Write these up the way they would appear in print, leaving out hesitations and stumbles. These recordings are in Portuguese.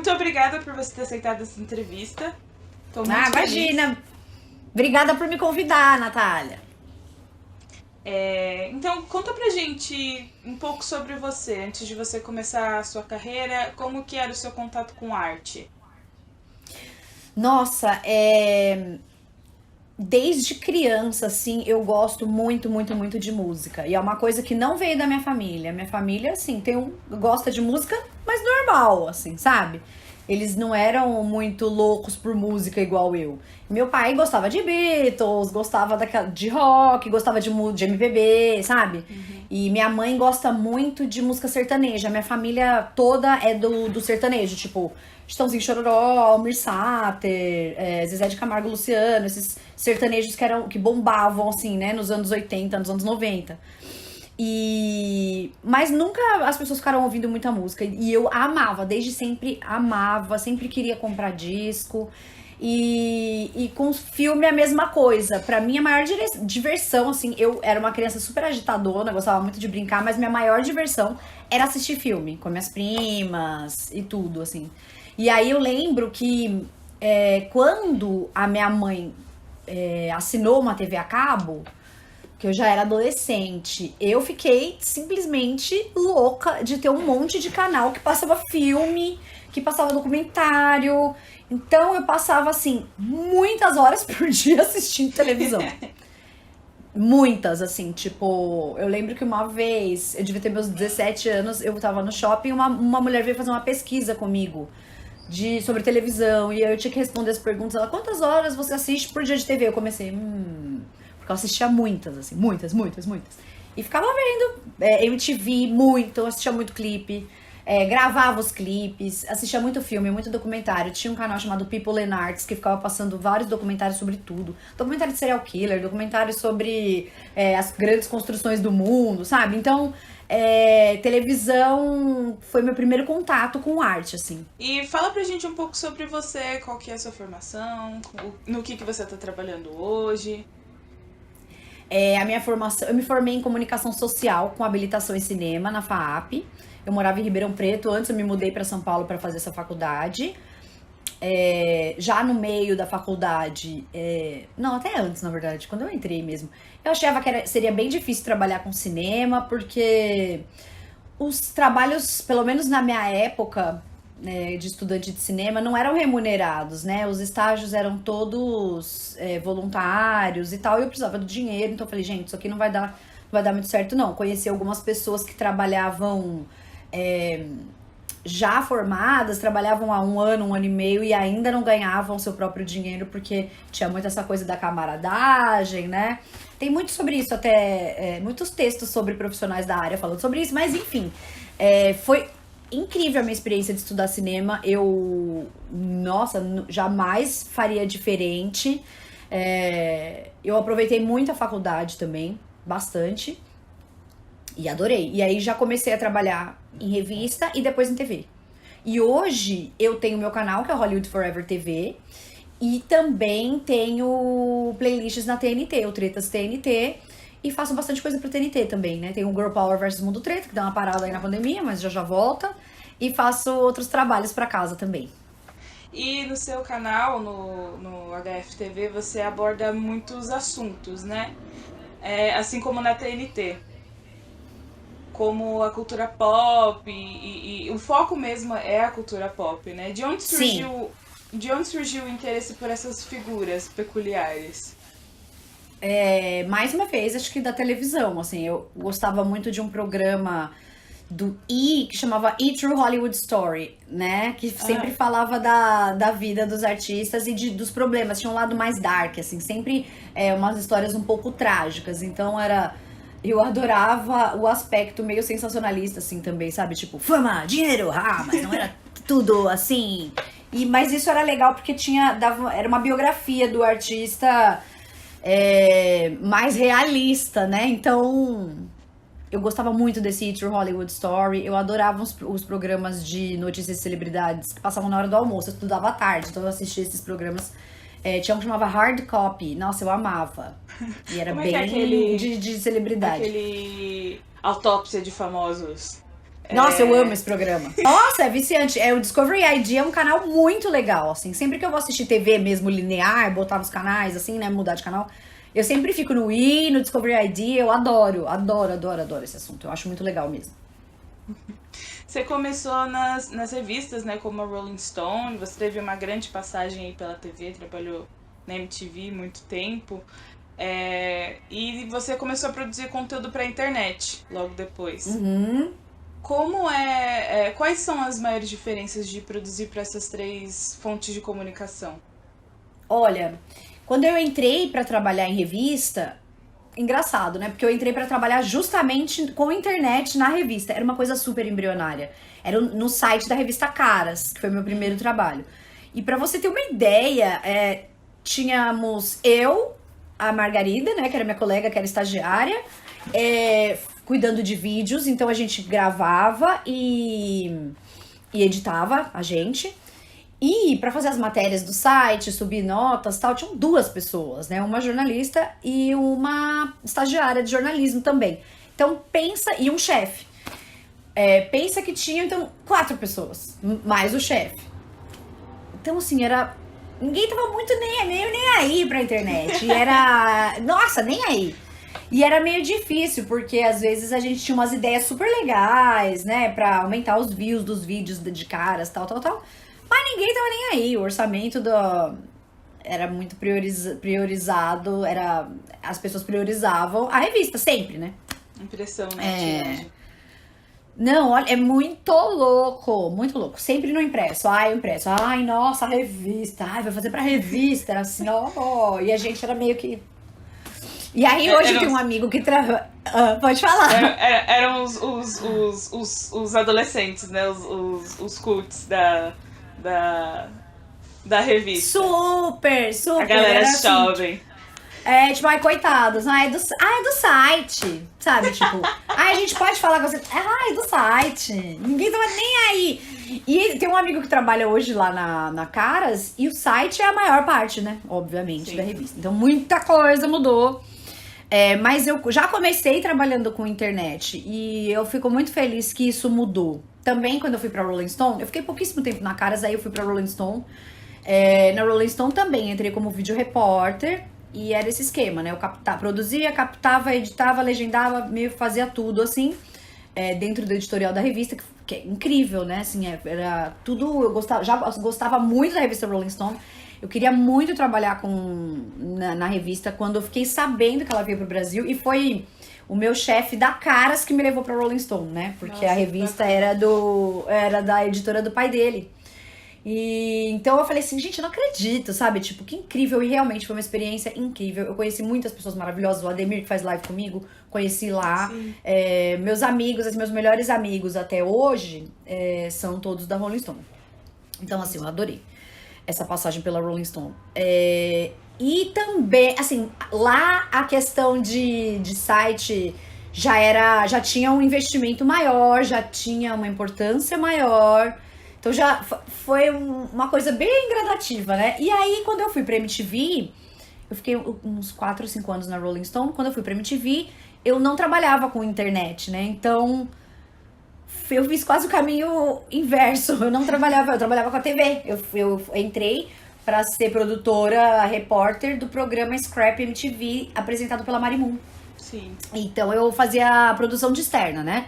muito obrigada por você ter aceitado essa entrevista. Tô muito imagina. Obrigada por me convidar, Natália. Então, conta pra gente um pouco sobre você, antes de você começar a sua carreira, como que era o seu contato com arte? Nossa, desde criança, assim, eu gosto muito, muito, muito de música. E é uma coisa que não veio da minha família. Minha família, assim, gosta de música, mas normal, assim, sabe? Eles não eram muito loucos por música igual eu. Meu pai gostava de Beatles, gostava de rock, gostava de MPB, sabe? E minha mãe gosta muito de música sertaneja. Minha família toda é do sertanejo, tipo Chitãozinho Chororó, Almir Sater, Zezé de Camargo, Luciano, esses sertanejos que bombavam, assim, né, nos anos 80, nos anos 90. Mas nunca as pessoas ficaram ouvindo muita música. E eu amava, desde sempre amava, sempre queria comprar disco. E com filme é a mesma coisa. Pra mim, a maior diversão, assim, eu era uma criança super agitadora, gostava muito de brincar, mas minha maior diversão era assistir filme com minhas primas e tudo, assim. E aí eu lembro que quando a minha mãe assinou uma TV a cabo, que eu já era adolescente, eu fiquei simplesmente louca de ter um monte de canal que passava filme, que passava documentário. Então eu passava, assim, muitas horas por dia assistindo televisão. Muitas, assim, tipo, eu lembro que uma vez, eu devia ter meus 17 anos, eu tava no shopping e uma mulher veio fazer uma pesquisa comigo sobre televisão, e eu tinha que responder as perguntas. Ela, quantas horas você assiste por dia de TV? Eu comecei, porque eu assistia muitas, assim, muitas. E ficava vendo MTV muito, eu assistia muito clipe, gravava os clipes, assistia muito filme, muito documentário. Tinha um canal chamado People and Arts, que ficava passando vários documentários sobre tudo. Documentário de serial killer, documentário sobre as grandes construções do mundo, sabe? Então, televisão foi meu primeiro contato com arte, assim. E fala pra gente um pouco sobre você, qual que é a sua formação, no que você tá trabalhando hoje. A minha formação, eu me formei em comunicação social com habilitação em cinema na FAAP. Eu morava em Ribeirão Preto, antes eu me mudei para São Paulo para fazer essa faculdade. Já no meio da faculdade, não, até antes, na verdade, quando eu entrei mesmo, eu achava que seria bem difícil trabalhar com cinema, porque os trabalhos, pelo menos na minha época, de estudante de cinema, não eram remunerados, né? Os estágios eram todos voluntários e tal, e eu precisava do dinheiro, então eu falei, gente, isso aqui não vai dar muito certo, não. Conheci algumas pessoas que trabalhavam já formadas, trabalhavam há um ano e meio e ainda não ganhavam seu próprio dinheiro, porque tinha muito essa coisa da camaradagem, né? Tem muito sobre isso, até muitos textos sobre profissionais da área falando sobre isso, mas enfim, foi incrível a minha experiência de estudar cinema. Nossa, jamais faria diferente. Eu aproveitei muito a faculdade também, bastante. E adorei. E aí já comecei a trabalhar em revista e depois em TV. E hoje eu tenho meu canal, que é Hollywood Forever TV. E também tenho playlists na TNT, o Tretas TNT. E faço bastante coisa pra TNT também, né? Tem o Girl Power vs Mundo Treta, que dá uma parada aí na pandemia, mas já volta. E faço outros trabalhos pra casa também. E no seu canal, no HFTV, você aborda muitos assuntos, né? Assim como na TNT. Como a cultura pop e o foco mesmo é a cultura pop, né? De onde surgiu o interesse por essas figuras peculiares? Mais uma vez, acho que da televisão, assim, eu gostava muito de um programa do que chamava E! True Hollywood Story, né? Que sempre falava da vida dos artistas e dos problemas. Tinha um lado mais dark, assim, sempre umas histórias um pouco trágicas. Então eu adorava o aspecto meio sensacionalista, assim, também, sabe? Tipo, fama, dinheiro, mas não era tudo assim. Mas isso era legal porque era uma biografia do artista mais realista, né? Então, eu gostava muito desse E! True Hollywood Story. Eu adorava os programas de notícias de celebridades que passavam na hora do almoço. Eu estudava à tarde, então eu assistia esses programas. Tinha um que chamava Hard Copy. Nossa, eu amava. E era bem de celebridade. Aquele autópsia de famosos. Nossa, eu amo esse programa. Nossa, é viciante. O Discovery ID é um canal muito legal, assim. Sempre que eu vou assistir TV mesmo linear, botar nos canais, assim, né, mudar de canal, eu sempre fico no no Discovery ID. Eu adoro esse assunto. Eu acho muito legal mesmo. Você começou nas revistas, né, como a Rolling Stone, você teve uma grande passagem aí pela TV, trabalhou na MTV muito tempo, e você começou a produzir conteúdo para a internet logo depois. Uhum. Quais são as maiores diferenças de produzir para essas 3 fontes de comunicação? Olha, quando eu entrei para trabalhar em revista, engraçado, né? Porque eu entrei pra trabalhar justamente com internet na revista. Era uma coisa super embrionária. Era no site da revista Caras, que foi meu primeiro trabalho. E pra você ter uma ideia, tínhamos eu, a Margarida, né? Que era minha colega, que era estagiária, cuidando de vídeos. Então a gente gravava e editava a gente. E para fazer as matérias do site, subir notas e tal, tinham 2 pessoas, né? Uma jornalista e uma estagiária de jornalismo também. Então pensa, e um chefe. Pensa que tinha, então, 4 pessoas, mais o chefe. Então, assim, ninguém tava muito nem aí pra internet. E era... Nossa, nem aí. E era meio difícil, porque às vezes a gente tinha umas ideias super legais, né? Pra aumentar os views dos vídeos de caras, tal. Mas ninguém tava nem aí. O orçamento era muito priorizado. As pessoas priorizavam a revista, sempre, né? Impressão, né? Não, olha, é muito louco, muito louco. Sempre no impresso. Eu impresso. Nossa, a revista. Vai fazer pra revista. Era assim, ó. E a gente era meio que... E aí hoje tem um amigo que trabalha... pode falar. Eram os adolescentes, né? Os cults da revista. Super. A galera jovem. Tipo, coitados. É do site. Sabe, tipo... a gente pode falar com você... É do site. Ninguém tava nem aí. E tem um amigo que trabalha hoje lá na Caras, e o site é a maior parte, né? Obviamente, Sim. da revista. Então, muita coisa mudou. Mas eu já comecei trabalhando com internet. E eu fico muito feliz que isso mudou. Também, quando eu fui pra Rolling Stone... Eu fiquei pouquíssimo tempo na Caras, aí eu fui pra Rolling Stone. Na Rolling Stone também entrei como vídeo repórter. E era esse esquema, né? Eu produzia, captava, editava, legendava, meio fazia tudo, assim, dentro do editorial da revista, que é incrível, né? Assim, era tudo... Eu gostava muito da revista Rolling Stone. Eu queria muito trabalhar na revista quando eu fiquei sabendo que ela veio pro Brasil. E foi o meu chefe da Caras que me levou pra Rolling Stone, né? Porque a revista era da editora do pai dele. E então eu falei assim, gente, eu não acredito, sabe? Tipo, que incrível. E realmente foi uma experiência incrível. Eu conheci muitas pessoas maravilhosas. O Ademir, que faz live comigo, conheci lá. Meus amigos, meus melhores amigos até hoje, são todos da Rolling Stone. Então, assim, eu adorei essa passagem pela Rolling Stone. E também, assim, lá a questão de site já tinha um investimento maior, já tinha uma importância maior. Então já foi uma coisa bem gradativa, né? E aí, quando eu fui pra MTV, eu fiquei uns 4 ou 5 anos na Rolling Stone. Quando eu fui pra MTV, eu não trabalhava com internet, né? Então, eu fiz quase o caminho inverso. Eu trabalhava com a TV. Eu entrei pra ser produtora, repórter do programa Scrap MTV, apresentado pela Marimun. Sim. Então, eu fazia a produção de externa, né?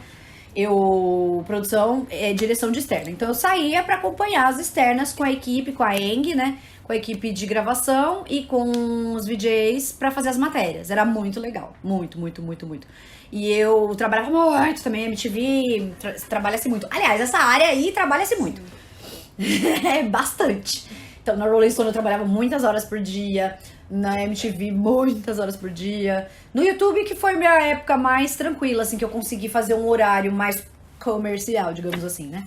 Direção de externa. Então eu saía pra acompanhar as externas com a equipe, com a Eng, né? Com a equipe de gravação e com os VJs pra fazer as matérias. Era muito legal. Muito. E eu trabalhava muito também, MTV, trabalha-se muito. Aliás, essa área aí trabalha-se muito. Bastante. Então, na Rolling Stone eu trabalhava muitas horas por dia. Na MTV, muitas horas por dia. No YouTube, que foi minha época mais tranquila, assim, que eu consegui fazer um horário mais comercial, digamos assim, né?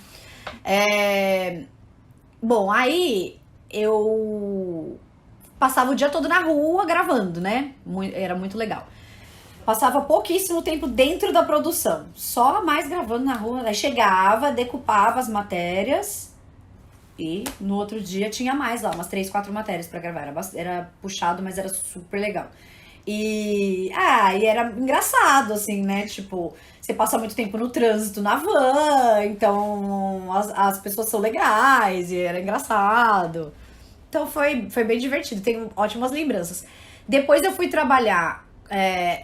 Bom, aí eu passava o dia todo na rua gravando, né? Era muito legal. Passava pouquíssimo tempo dentro da produção, só mais gravando na rua. Aí chegava, decupava as matérias e no outro dia tinha mais lá, umas 3, 4 matérias pra gravar. Era puxado, mas era super legal. E era engraçado, assim, né? Tipo, você passa muito tempo no trânsito na van, então as pessoas são legais, e era engraçado. Então foi bem divertido, tenho ótimas lembranças. Depois eu fui trabalhar,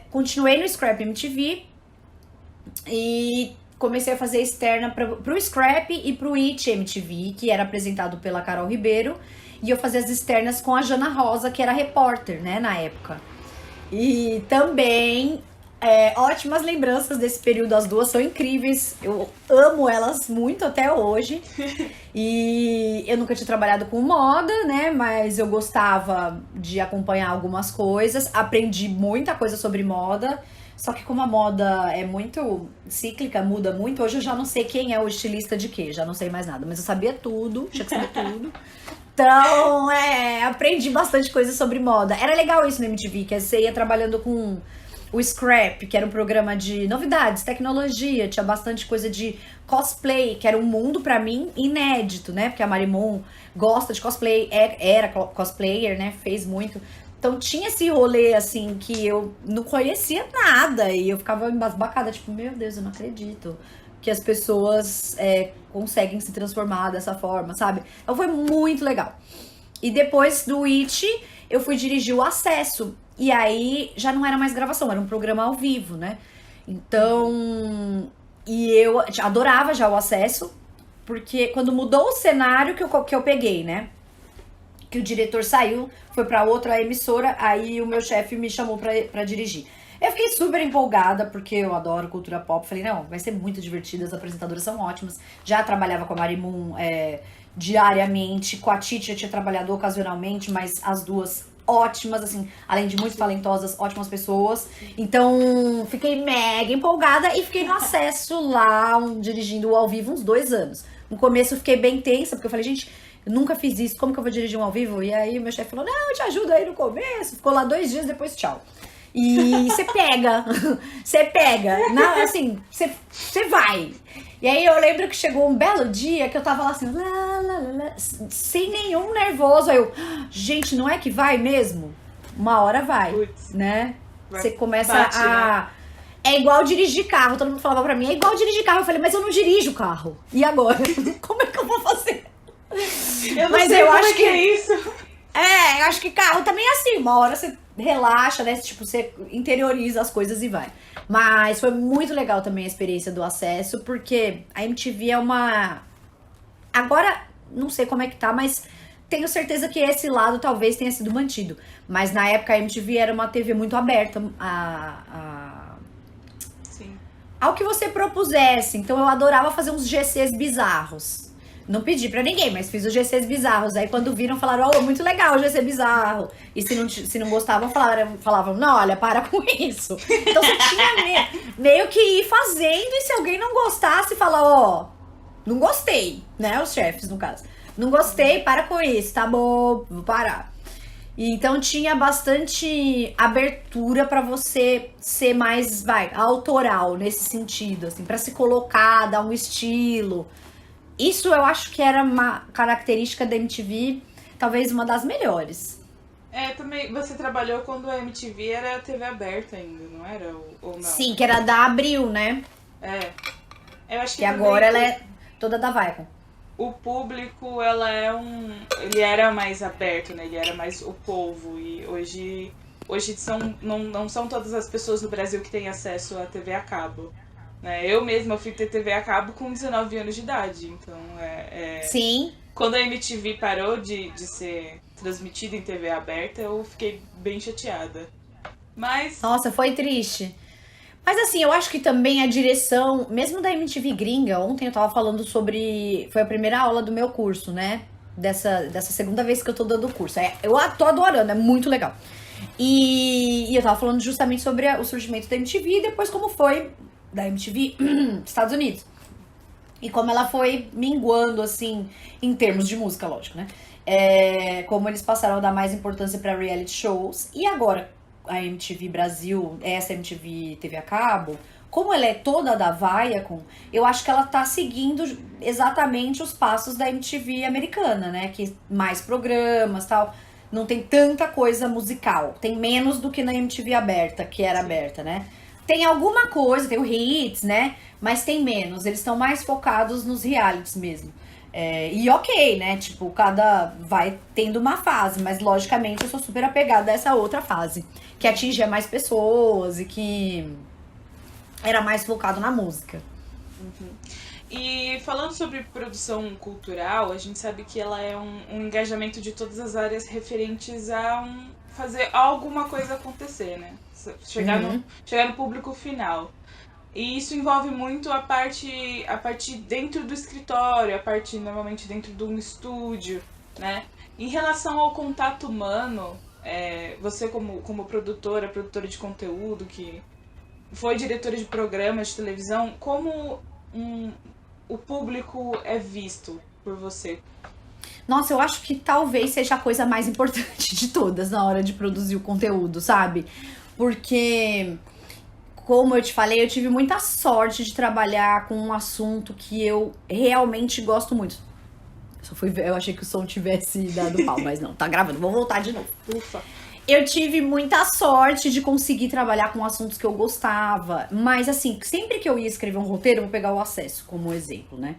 continuei no Scrap MTV e comecei a fazer externa pro Scrap e pro It MTV, que era apresentado pela Carol Ribeiro, e eu fazia as externas com a Jana Rosa, que era repórter, né, na época. E também ótimas lembranças desse período, as duas são incríveis, eu amo elas muito até hoje. E eu nunca tinha trabalhado com moda, né? Mas eu gostava de acompanhar algumas coisas, aprendi muita coisa sobre moda. Só que como a moda é muito cíclica, muda muito, hoje eu já não sei quem é o estilista de quê, já não sei mais nada. Mas eu sabia tudo, tinha que saber tudo. Então, aprendi bastante coisa sobre moda. Era legal isso no MTV, que você ia trabalhando com o Scrap, que era um programa de novidades, tecnologia, tinha bastante coisa de cosplay, que era um mundo pra mim inédito, né? Porque a Marimon gosta de cosplay, era cosplayer, né? Fez muito. Então tinha esse rolê, assim, que eu não conhecia nada. E eu ficava embasbacada, tipo, meu Deus, eu não acredito que as pessoas conseguem se transformar dessa forma, sabe? Então foi muito legal. E depois do It, eu fui dirigir o Acesso. E aí já não era mais gravação, era um programa ao vivo, né? Então... E eu adorava já o Acesso, porque quando mudou o cenário que eu peguei, né? Que o diretor saiu, foi pra outra emissora, aí o meu chefe me chamou pra dirigir. Eu fiquei super empolgada, porque eu adoro cultura pop. Falei, não, vai ser muito divertido, as apresentadoras são ótimas. Já trabalhava com a Marimun diariamente, com a Titi eu tinha trabalhado ocasionalmente, mas as duas ótimas, assim, além de muito talentosas, ótimas pessoas. Então, fiquei mega empolgada e fiquei no Acesso lá, dirigindo ao vivo uns 2 anos. No começo eu fiquei bem tensa, porque eu falei, gente, eu nunca fiz isso, como que eu vou dirigir um ao vivo? E aí o meu chefe falou, não, eu te ajudo aí no começo. Ficou lá 2 dias, depois tchau. E você pega, não, assim, você vai. E aí eu lembro que chegou um belo dia que eu tava lá assim, sem nenhum nervoso. Aí eu, gente, não é que vai mesmo? Uma hora vai, Puts, né? Você começa bate, né? É igual dirigir carro, todo mundo falava pra mim, é igual dirigir carro. Eu falei, mas eu não dirijo carro. E agora? Como é que eu vou fazer? Eu não sei como que é isso. Eu acho que carro também é assim, uma hora você relaxa, né? Tipo, você interioriza as coisas e vai. Mas foi muito legal também a experiência do Acesso, porque a MTV é uma... Agora, não sei como é que tá, mas tenho certeza que esse lado talvez tenha sido mantido. Mas na época a MTV era uma TV muito aberta Sim. ao que você propusesse. Então eu adorava fazer uns GCs bizarros. Não pedi pra ninguém, mas fiz os GCs bizarros. Aí quando viram, falaram, muito legal o GC bizarro. E se não gostavam, falavam, não, olha, para com isso. Então você tinha meio que ir fazendo, e se alguém não gostasse, falar, não gostei, né? Os chefes, no caso. Não gostei, para com isso, tá bom, vou parar. E então tinha bastante abertura pra você ser mais, autoral nesse sentido, assim, pra se colocar, dar um estilo. Isso eu acho que era uma característica da MTV, talvez uma das melhores. Também você trabalhou quando a MTV era TV aberta ainda, não era? Ou não? Sim, que era da Abril, né? Eu acho que agora ela é toda da Viacom. O público, ele era mais aberto, né? Ele era mais o povo. E hoje não são todas as pessoas no Brasil que têm acesso à TV a cabo. Eu mesma fui ter TV a cabo com 19 anos de idade, então Sim. Quando a MTV parou de ser transmitida em TV aberta, eu fiquei bem chateada. Mas... Nossa, foi triste. Mas assim, eu acho que também a direção, mesmo da MTV gringa, ontem eu tava falando sobre... Foi a primeira aula do meu curso, né? Dessa segunda vez que eu tô dando o curso. Eu tô adorando, é muito legal. E eu tava falando justamente sobre o surgimento da MTV e depois como foi... da MTV Estados Unidos. E como ela foi minguando, assim, em termos de música, lógico, né? Como eles passaram a dar mais importância para reality shows. E agora, a MTV Brasil, essa MTV TV a cabo, como ela é toda da Viacom, eu acho que ela tá seguindo exatamente os passos da MTV americana, né? Que mais programas e tal. não tem tanta coisa musical. Tem menos do que na MTV aberta, que era aberta, né? Tem alguma coisa, tem o hits, né? Mas tem menos. Eles estão mais focados nos realities mesmo. E ok, né? Tipo, cada vai tendo uma fase. Mas, logicamente, eu sou super apegada a essa outra fase. Que atingia mais pessoas e que era mais focado na música. Uhum. E falando sobre produção cultural, a gente sabe que ela é um engajamento de todas as áreas referentes a fazer alguma coisa acontecer, né? Chegar no público final. E isso envolve muito a parte dentro do escritório, a parte normalmente dentro de um estúdio, né? Em relação ao contato humano, você como produtora de conteúdo, que foi diretora de programas de televisão, como o público é visto por você? Nossa, eu acho que talvez seja a coisa mais importante de todas na hora de produzir o conteúdo, sabe? Porque, como eu te falei, eu tive muita sorte de trabalhar com um assunto que eu realmente gosto muito. Eu achei que o som tivesse dado pau, mas não, tá gravando, vou voltar de novo. Ufa. Eu tive muita sorte de conseguir trabalhar com assuntos que eu gostava, mas assim, sempre que eu ia escrever um roteiro, eu vou pegar o Acesso como exemplo, né?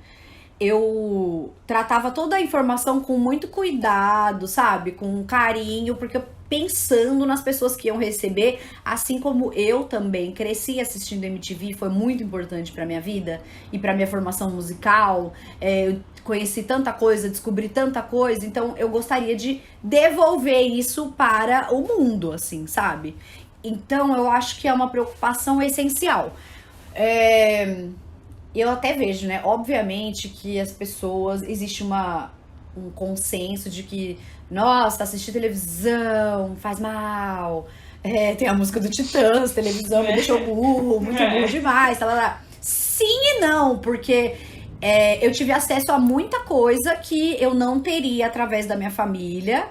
Eu tratava toda a informação com muito cuidado, sabe? Com carinho, porque eu pensando nas pessoas que iam receber, assim como eu também cresci assistindo MTV, foi muito importante pra minha vida e pra minha formação musical. Eu conheci tanta coisa, descobri tanta coisa, então eu gostaria de devolver isso para o mundo, assim, sabe? Então eu acho que é uma preocupação essencial. Eu até vejo, né? Obviamente que as pessoas, existe um consenso de que, nossa, assistir televisão faz mal. Tem a música do Titãs, televisão me deixou burro, muito burro demais, tal, tal. Sim e não, porque eu tive acesso a muita coisa que eu não teria através da minha família,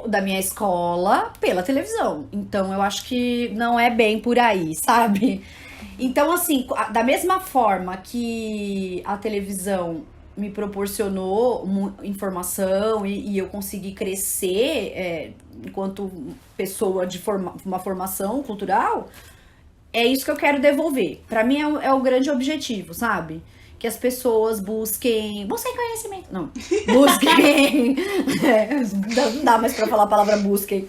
da minha escola, pela televisão. Então eu acho que não é bem por aí, sabe? Então, assim, da mesma forma que a televisão me proporcionou informação e eu consegui crescer enquanto pessoa de uma formação cultural, é isso que eu quero devolver. Pra mim é o grande objetivo, sabe? Que as pessoas busquem conhecimento. Não, busquem. Não dá mais pra falar a palavra busquem.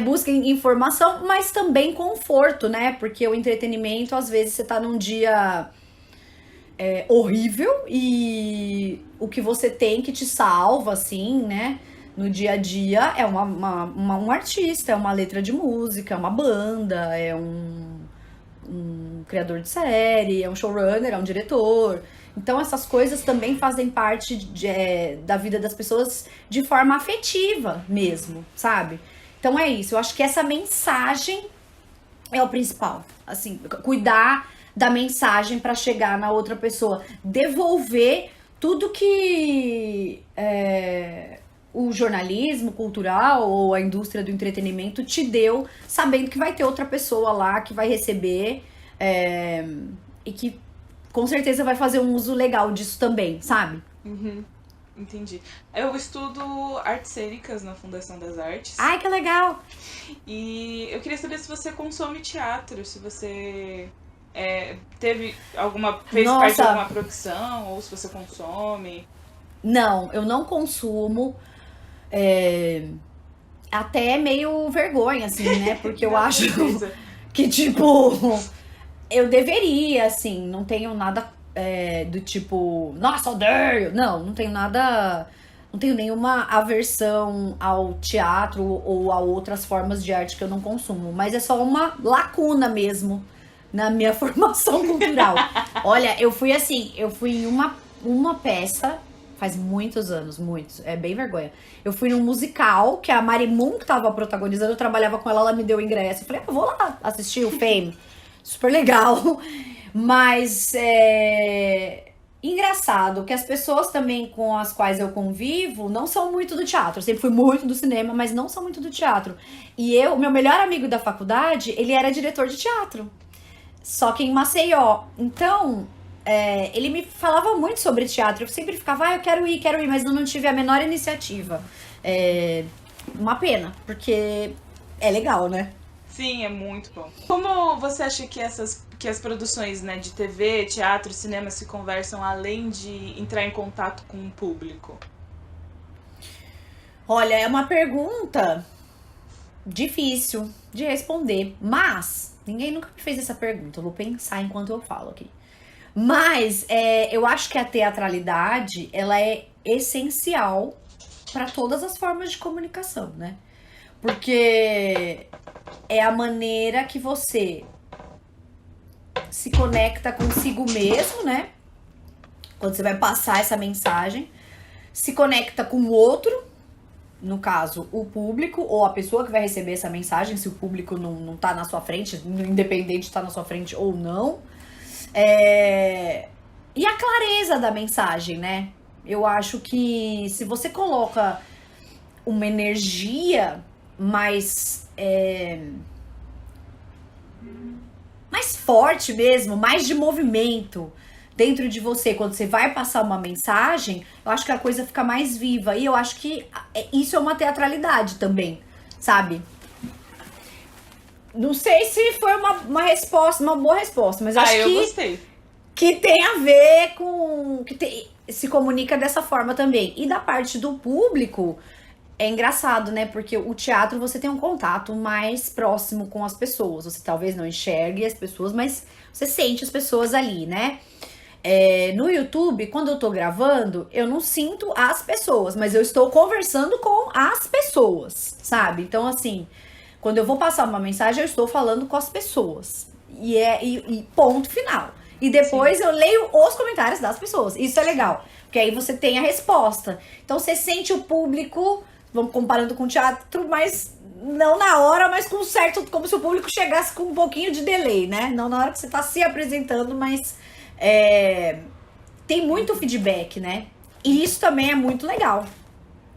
Busquem informação, mas também conforto, né? Porque o entretenimento, às vezes, você tá num dia horrível e o que você tem que te salva, assim, né? No dia a dia é um artista, é uma letra de música, é uma banda, é um criador de série, é um showrunner, é um diretor. Então essas coisas também fazem parte da vida das pessoas de forma afetiva mesmo, sabe? Então é isso, eu acho que essa mensagem é o principal, assim, cuidar da mensagem para chegar na outra pessoa, devolver tudo que o jornalismo cultural ou a indústria do entretenimento te deu, sabendo que vai ter outra pessoa lá que vai receber e que com certeza vai fazer um uso legal disso também, sabe? Uhum. Entendi. Eu estudo artes cênicas na Fundação das Artes. Ai, que legal! E eu queria saber se você consome teatro, se você fez parte de alguma produção, ou se você consome. Não, eu não consumo. Até é meio vergonha, assim, né? Porque eu acho que, tipo, eu deveria, assim, não tenho nada do tipo, nossa, odeio! Não tenho nada, não tenho nenhuma aversão ao teatro ou a outras formas de arte que eu não consumo, mas é só uma lacuna mesmo na minha formação cultural. Olha, eu fui em uma peça, faz muitos anos, é bem vergonha. Eu fui num musical que a Mari Moon que tava protagonizando, eu trabalhava com ela me deu o ingresso, eu falei, eu vou lá assistir o Fame, super legal. Mas engraçado que as pessoas também com as quais eu convivo não são muito do teatro. Eu sempre fui muito do cinema, mas não são muito do teatro. E meu melhor amigo da faculdade, ele era diretor de teatro. Só que em Maceió. Então, ele me falava muito sobre teatro. Eu sempre ficava, eu quero ir, mas eu não tive a menor iniciativa. uma pena, porque é legal, né? Sim, é muito bom. Como você acha que as produções, né, de TV, teatro, cinema se conversam além de entrar em contato com o público? Olha, é uma pergunta difícil de responder, mas ninguém nunca me fez essa pergunta. Eu vou pensar enquanto eu falo aqui. Mas eu acho que a teatralidade, ela é essencial para todas as formas de comunicação, né? Porque é a maneira que você se conecta consigo mesmo, né? Quando você vai passar essa mensagem, se conecta com o outro, no caso, o público, ou a pessoa que vai receber essa mensagem, se o público não tá na sua frente, independente de estar na sua frente ou não. E a clareza da mensagem, né? Eu acho que se você coloca uma energia mais forte mesmo, mais de movimento dentro de você, quando você vai passar uma mensagem, eu acho que a coisa fica mais viva. E eu acho que isso é uma teatralidade também, sabe? Não sei se foi uma resposta, uma boa resposta, mas acho eu gostei. Que tem a ver com... se comunica dessa forma também. E da parte do público, é engraçado, né? Porque o teatro você tem um contato mais próximo com as pessoas. Você talvez não enxergue as pessoas, mas você sente as pessoas ali, né? No YouTube, quando eu tô gravando, eu não sinto as pessoas, mas eu estou conversando com as pessoas, sabe? Então, assim, quando eu vou passar uma mensagem, eu estou falando com as pessoas. E ponto final. E depois eu leio os comentários das pessoas. Isso é legal, porque aí você tem a resposta. Então você sente o público, vamos comparando com o teatro, mas não na hora, mas com certo, como se o público chegasse com um pouquinho de delay, né? Não na hora que você tá se apresentando, mas tem muito feedback, né? E isso também é muito legal.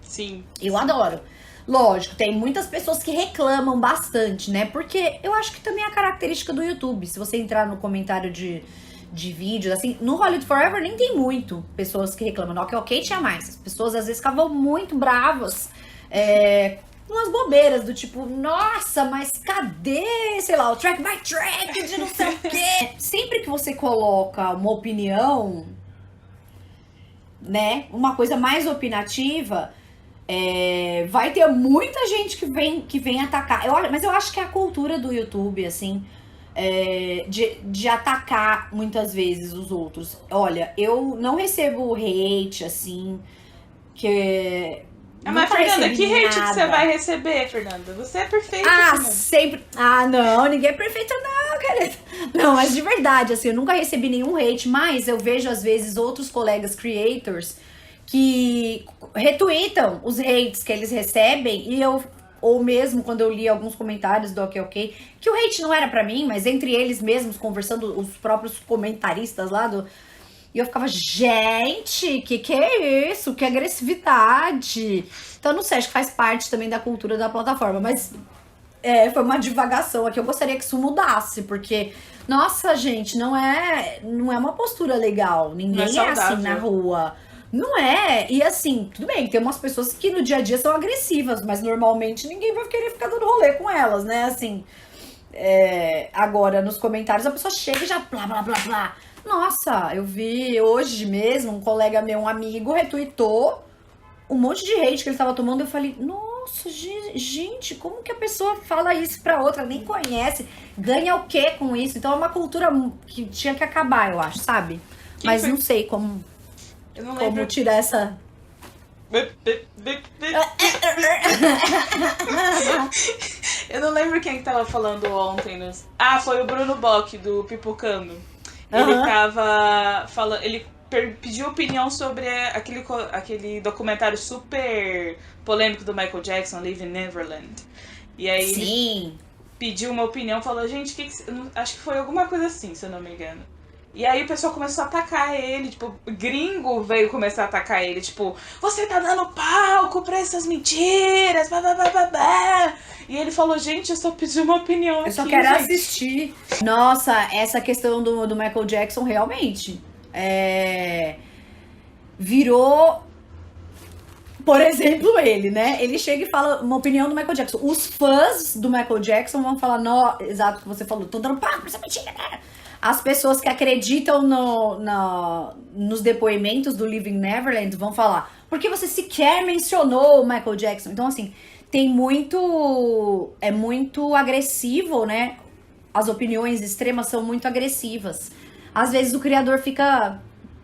Sim. Eu adoro. Lógico, tem muitas pessoas que reclamam bastante, né? Porque eu acho que também é a característica do YouTube. Se você entrar no comentário de vídeos, assim, no Hollywood Forever nem tem muito pessoas que reclamam. No Ok tinha mais. As pessoas às vezes ficavam muito bravas, umas bobeiras do tipo, nossa, mas cadê, sei lá, o track by track de não sei o quê. Sempre que você coloca uma opinião, né, uma coisa mais opinativa, vai ter muita gente que vem atacar. Mas eu acho que é a cultura do YouTube, assim, de atacar muitas vezes os outros. Olha, eu não recebo hate, assim, que... Mas, Fernanda, que hate que você vai receber, Fernanda? Você é perfeita. Sempre. Não, ninguém é perfeita, não, querida. Não, mas de verdade, assim, eu nunca recebi nenhum hate, mas eu vejo, às vezes, outros colegas creators que retweetam os hates que eles recebem, ou mesmo quando eu li alguns comentários do Ok, que o hate não era pra mim, mas entre eles mesmos, conversando, os próprios comentaristas lá e eu ficava, gente, que é isso? Que agressividade. Então, não sei, acho que faz parte também da cultura da plataforma. Mas foi uma divagação aqui. Eu gostaria que isso mudasse, porque, nossa, gente, não é uma postura legal. Ninguém é assim na rua. Não é. E assim, tudo bem, tem umas pessoas que no dia a dia são agressivas, mas normalmente ninguém vai querer ficar dando rolê com elas, né? Assim, agora, nos comentários, a pessoa chega e já blá, blá, blá, blá. Nossa, eu vi hoje mesmo um colega meu, um amigo, retweetou um monte de hate que ele tava tomando. Eu falei, nossa, gente, como que a pessoa fala isso pra outra? Nem conhece. Ganha o quê com isso? Então é uma cultura que tinha que acabar, eu acho, sabe? Mas não sei como tirar essa... Eu não lembro quem que tava falando ontem. Foi o Bruno Bock, do Pipocando. Ele tava falando... Ele pediu opinião sobre aquele documentário super polêmico do Michael Jackson, Live in Neverland. E aí ele pediu uma opinião, falou, gente, acho que foi alguma coisa assim, se eu não me engano. E aí o pessoal começou a atacar ele, tipo, gringo veio começar a atacar ele, tipo, você tá dando palco pra essas mentiras, blá, blá, blá, blá, blá. E ele falou, gente, eu só pedi uma opinião aqui, eu só quero assistir. Nossa, essa questão do Michael Jackson realmente virou Por exemplo, ele, né? Ele chega e fala uma opinião do Michael Jackson. Os fãs do Michael Jackson vão falar, não, exato o que você falou, tô dando papo pra essa mentira, cara. As pessoas que acreditam nos depoimentos do Living Neverland vão falar, porque você sequer mencionou o Michael Jackson. Então, assim, tem muito... É muito agressivo, né? As opiniões extremas são muito agressivas. Às vezes o criador fica...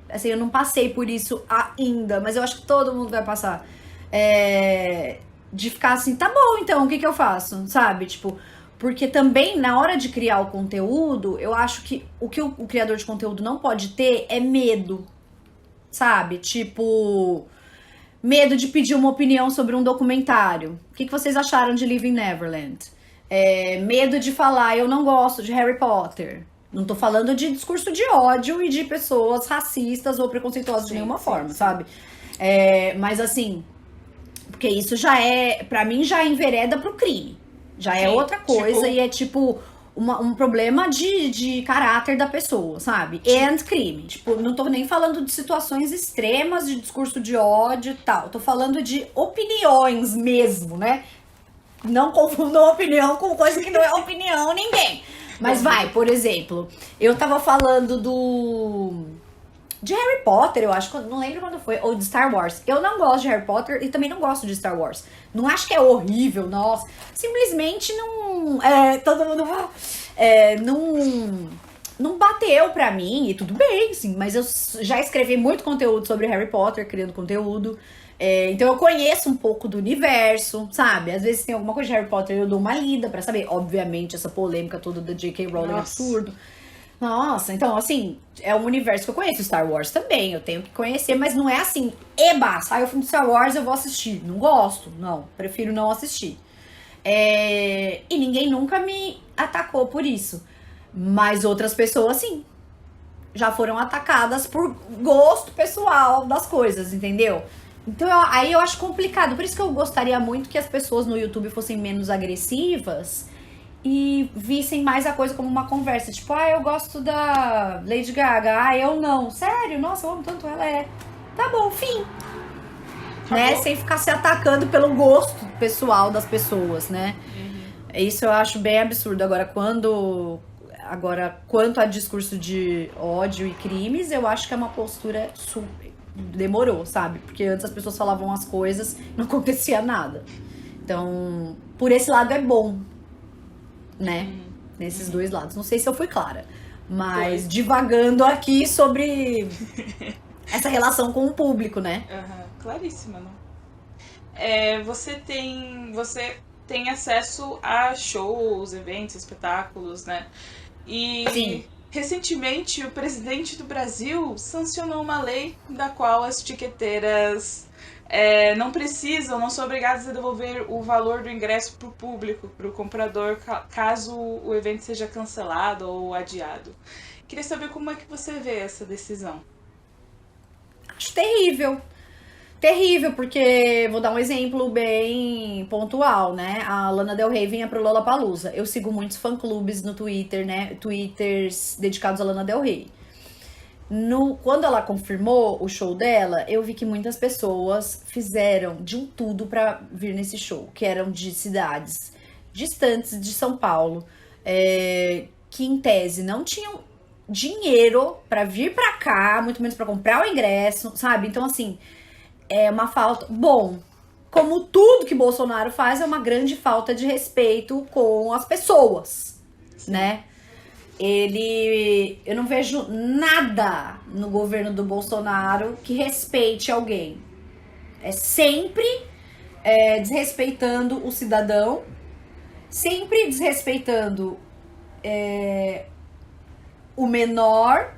Assim, eu não passei por isso ainda, mas eu acho que todo mundo vai passar. De ficar assim, tá bom, então, o que eu faço? Sabe? Tipo, porque também, na hora de criar o conteúdo, eu acho que o criador de conteúdo não pode ter é medo. Sabe? Tipo, medo de pedir uma opinião sobre um documentário. O que vocês acharam de Living Neverland? Medo de falar, eu não gosto de Harry Potter. Não tô falando de discurso de ódio e de pessoas racistas ou preconceituosas de nenhuma forma, sabe? Mas assim, porque isso já pra mim já envereda pro crime. Já é outra coisa e é tipo um problema de caráter da pessoa, sabe? And crime. Tipo, não tô nem falando de situações extremas de discurso de ódio e tal. Tô falando de opiniões mesmo, né? Não confundam opinião com coisa que não é opinião, ninguém. Mas vai, por exemplo, eu tava falando de Harry Potter, eu acho, não lembro quando foi, ou de Star Wars. Eu não gosto de Harry Potter e também não gosto de Star Wars. Não acho que é horrível, nossa. Simplesmente não... todo mundo... não bateu pra mim, e tudo bem, sim. Mas eu já escrevi muito conteúdo sobre Harry Potter, criando conteúdo. Então eu conheço um pouco do universo, sabe? Às vezes tem alguma coisa de Harry Potter, eu dou uma lida pra saber. Obviamente, essa polêmica toda da J.K. Rowling é absurdo. Nossa, então assim, é um universo que eu conheço. Star Wars também, eu tenho que conhecer, mas não é assim, eba, saiu o filme de Star Wars, eu vou assistir. Não gosto, não, prefiro não assistir. E ninguém nunca me atacou por isso. Mas outras pessoas, sim, já foram atacadas por gosto pessoal das coisas, entendeu? Então, aí eu acho complicado. Por isso que eu gostaria muito que as pessoas no YouTube fossem menos agressivas e vissem mais a coisa como uma conversa. Tipo, eu gosto da Lady Gaga. Eu não. Sério? Nossa, eu amo tanto ela. Tá bom, fim. Né? Sem ficar se atacando pelo gosto pessoal das pessoas, né? Isso eu acho bem absurdo. Agora, quanto a discurso de ódio e crimes, eu acho que é uma postura super... Demorou, sabe? Porque antes as pessoas falavam as coisas, não acontecia nada. Então, por esse lado é bom, né? Nesses dois lados. Não sei se eu fui clara, mas divagando aqui sobre essa relação com o público, né? Claríssima, não? Você tem acesso a shows, eventos, espetáculos, né? E... Sim. Recentemente, o presidente do Brasil sancionou uma lei da qual as tiqueteiras não são obrigadas a devolver o valor do ingresso para o público, para o comprador, caso o evento seja cancelado ou adiado. Queria saber como é que você vê essa decisão. Acho terrível. Terrível, porque vou dar um exemplo bem pontual, né? A Lana Del Rey vinha pro Lollapalooza. Eu sigo muitos fã-clubes no Twitter, né? Twitters dedicados a Lana Del Rey. Quando ela confirmou o show dela, eu vi que muitas pessoas fizeram de um tudo pra vir nesse show, que eram de cidades distantes de São Paulo, que em tese não tinham dinheiro pra vir pra cá, muito menos pra comprar o ingresso, sabe? Então, assim... É uma falta... Bom, como tudo que Bolsonaro faz, é uma grande falta de respeito com as pessoas, né? Eu não vejo nada no governo do Bolsonaro que respeite alguém. É sempre desrespeitando o cidadão, sempre desrespeitando o menor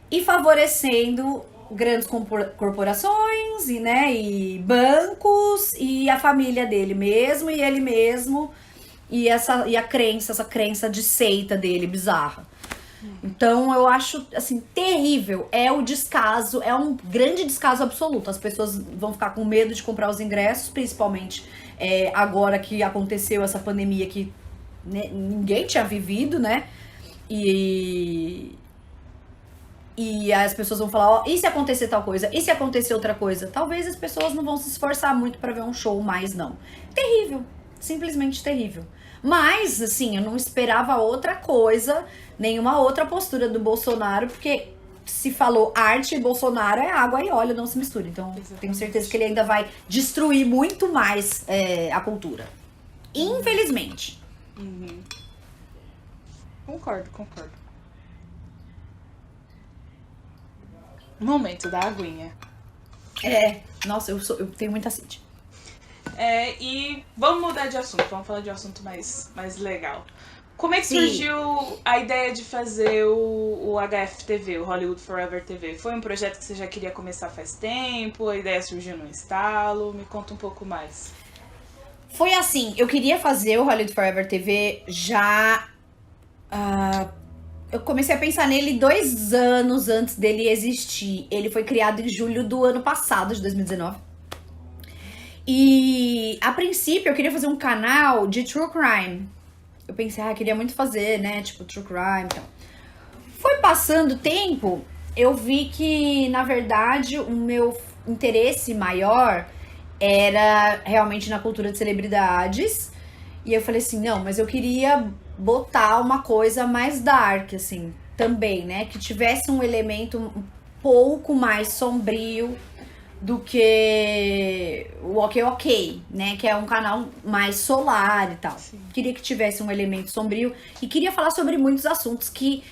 e favorecendo grandes corporações e bancos e a família dele mesmo e ele mesmo e essa crença de seita dele bizarra. Então eu acho assim terrível, é o descaso, é um grande descaso absoluto. As pessoas vão ficar com medo de comprar os ingressos, principalmente agora que aconteceu essa pandemia que ninguém tinha vivido, né? E e as pessoas vão falar, ó, e se acontecer tal coisa? E se acontecer outra coisa? Talvez as pessoas não vão se esforçar muito pra ver um show mais, não. Terrível. Simplesmente terrível. Mas, assim, eu não esperava outra coisa, nenhuma outra postura do Bolsonaro, porque se falou arte e Bolsonaro é água e óleo, não se mistura. Então, Exatamente. tenho certeza que ele ainda vai destruir muito mais a cultura. Infelizmente. Uhum. Concordo. Momento da aguinha. Nossa, eu tenho muita sede. E vamos mudar de assunto, vamos falar de um assunto mais legal. Como é que Sim. surgiu a ideia de fazer o HFTV, o Hollywood Forever TV? Foi um projeto que você já queria começar faz tempo? A ideia surgiu no estalo? Me conta um pouco mais. Foi assim, eu queria fazer o Hollywood Forever TV já... eu comecei a pensar nele 2 anos antes dele existir. Ele foi criado em julho do ano passado, de 2019. E, a princípio, eu queria fazer um canal de true crime. Eu pensei, queria muito fazer, né? Tipo, true crime e tal. Foi passando o tempo, eu vi que, na verdade, o meu interesse maior era realmente na cultura de celebridades. E eu falei assim, não, mas eu queria botar uma coisa mais dark, assim, também, né? Que tivesse um elemento um pouco mais sombrio do que o Ok, né? Que é um canal mais solar e tal. Sim. Queria que tivesse um elemento sombrio e queria falar sobre muitos assuntos que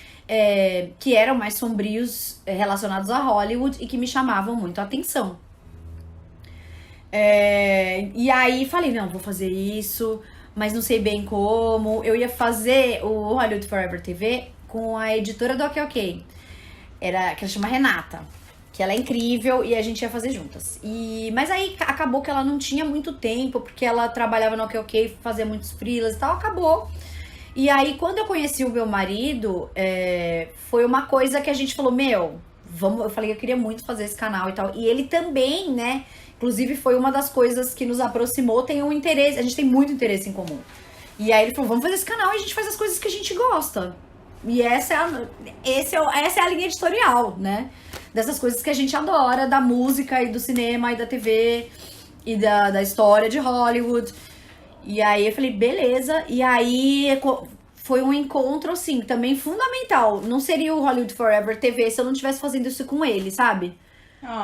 eram mais sombrios relacionados a Hollywood e que me chamavam muito a atenção. E aí falei, não, vou fazer isso, mas não sei bem como. Eu ia fazer o Hollywood Forever TV com a editora do Ok, que ela chama Renata, que ela é incrível e a gente ia fazer juntas. Mas aí acabou que ela não tinha muito tempo, porque ela trabalhava no Ok, fazia muitos freelas e tal, acabou. E aí, quando eu conheci o meu marido, foi uma coisa que a gente falou, vamos. Eu falei, eu queria muito fazer esse canal e tal. E ele também, né? Inclusive, foi uma das coisas que nos aproximou, tem um interesse, a gente tem muito interesse em comum. E aí ele falou, vamos fazer esse canal e a gente faz as coisas que a gente gosta. E essa é a linha editorial, né? Dessas coisas que a gente adora, da música e do cinema e da TV e da história de Hollywood. E aí eu falei, beleza. E aí foi um encontro, assim, também fundamental. Não seria o Hollywood Forever TV se eu não estivesse fazendo isso com ele, sabe?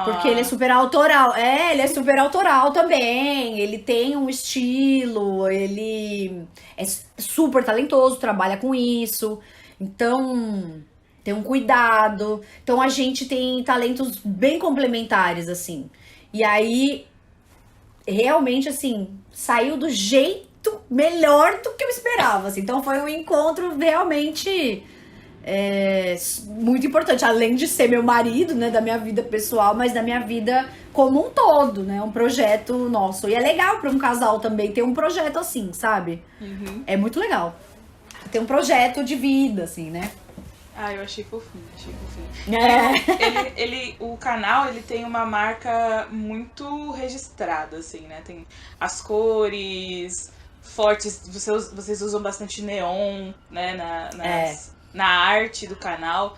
Porque ele é super autoral. Ele é super autoral também. Ele tem um estilo, ele é super talentoso, trabalha com isso. Então, tem um cuidado. Então, a gente tem talentos bem complementares, assim. E aí, realmente, assim, saiu do jeito melhor do que eu esperava, assim. Então, foi um encontro realmente muito importante. Além de ser meu marido, né, da minha vida pessoal, mas da minha vida como um todo, né? Um projeto nosso. E é legal para um casal também ter um projeto assim, sabe? Uhum. É muito legal. Ter um projeto de vida, assim, né? Eu achei fofinho. O canal, ele tem uma marca muito registrada, assim, né? Tem as cores fortes, vocês usam bastante neon, né? Na arte do canal.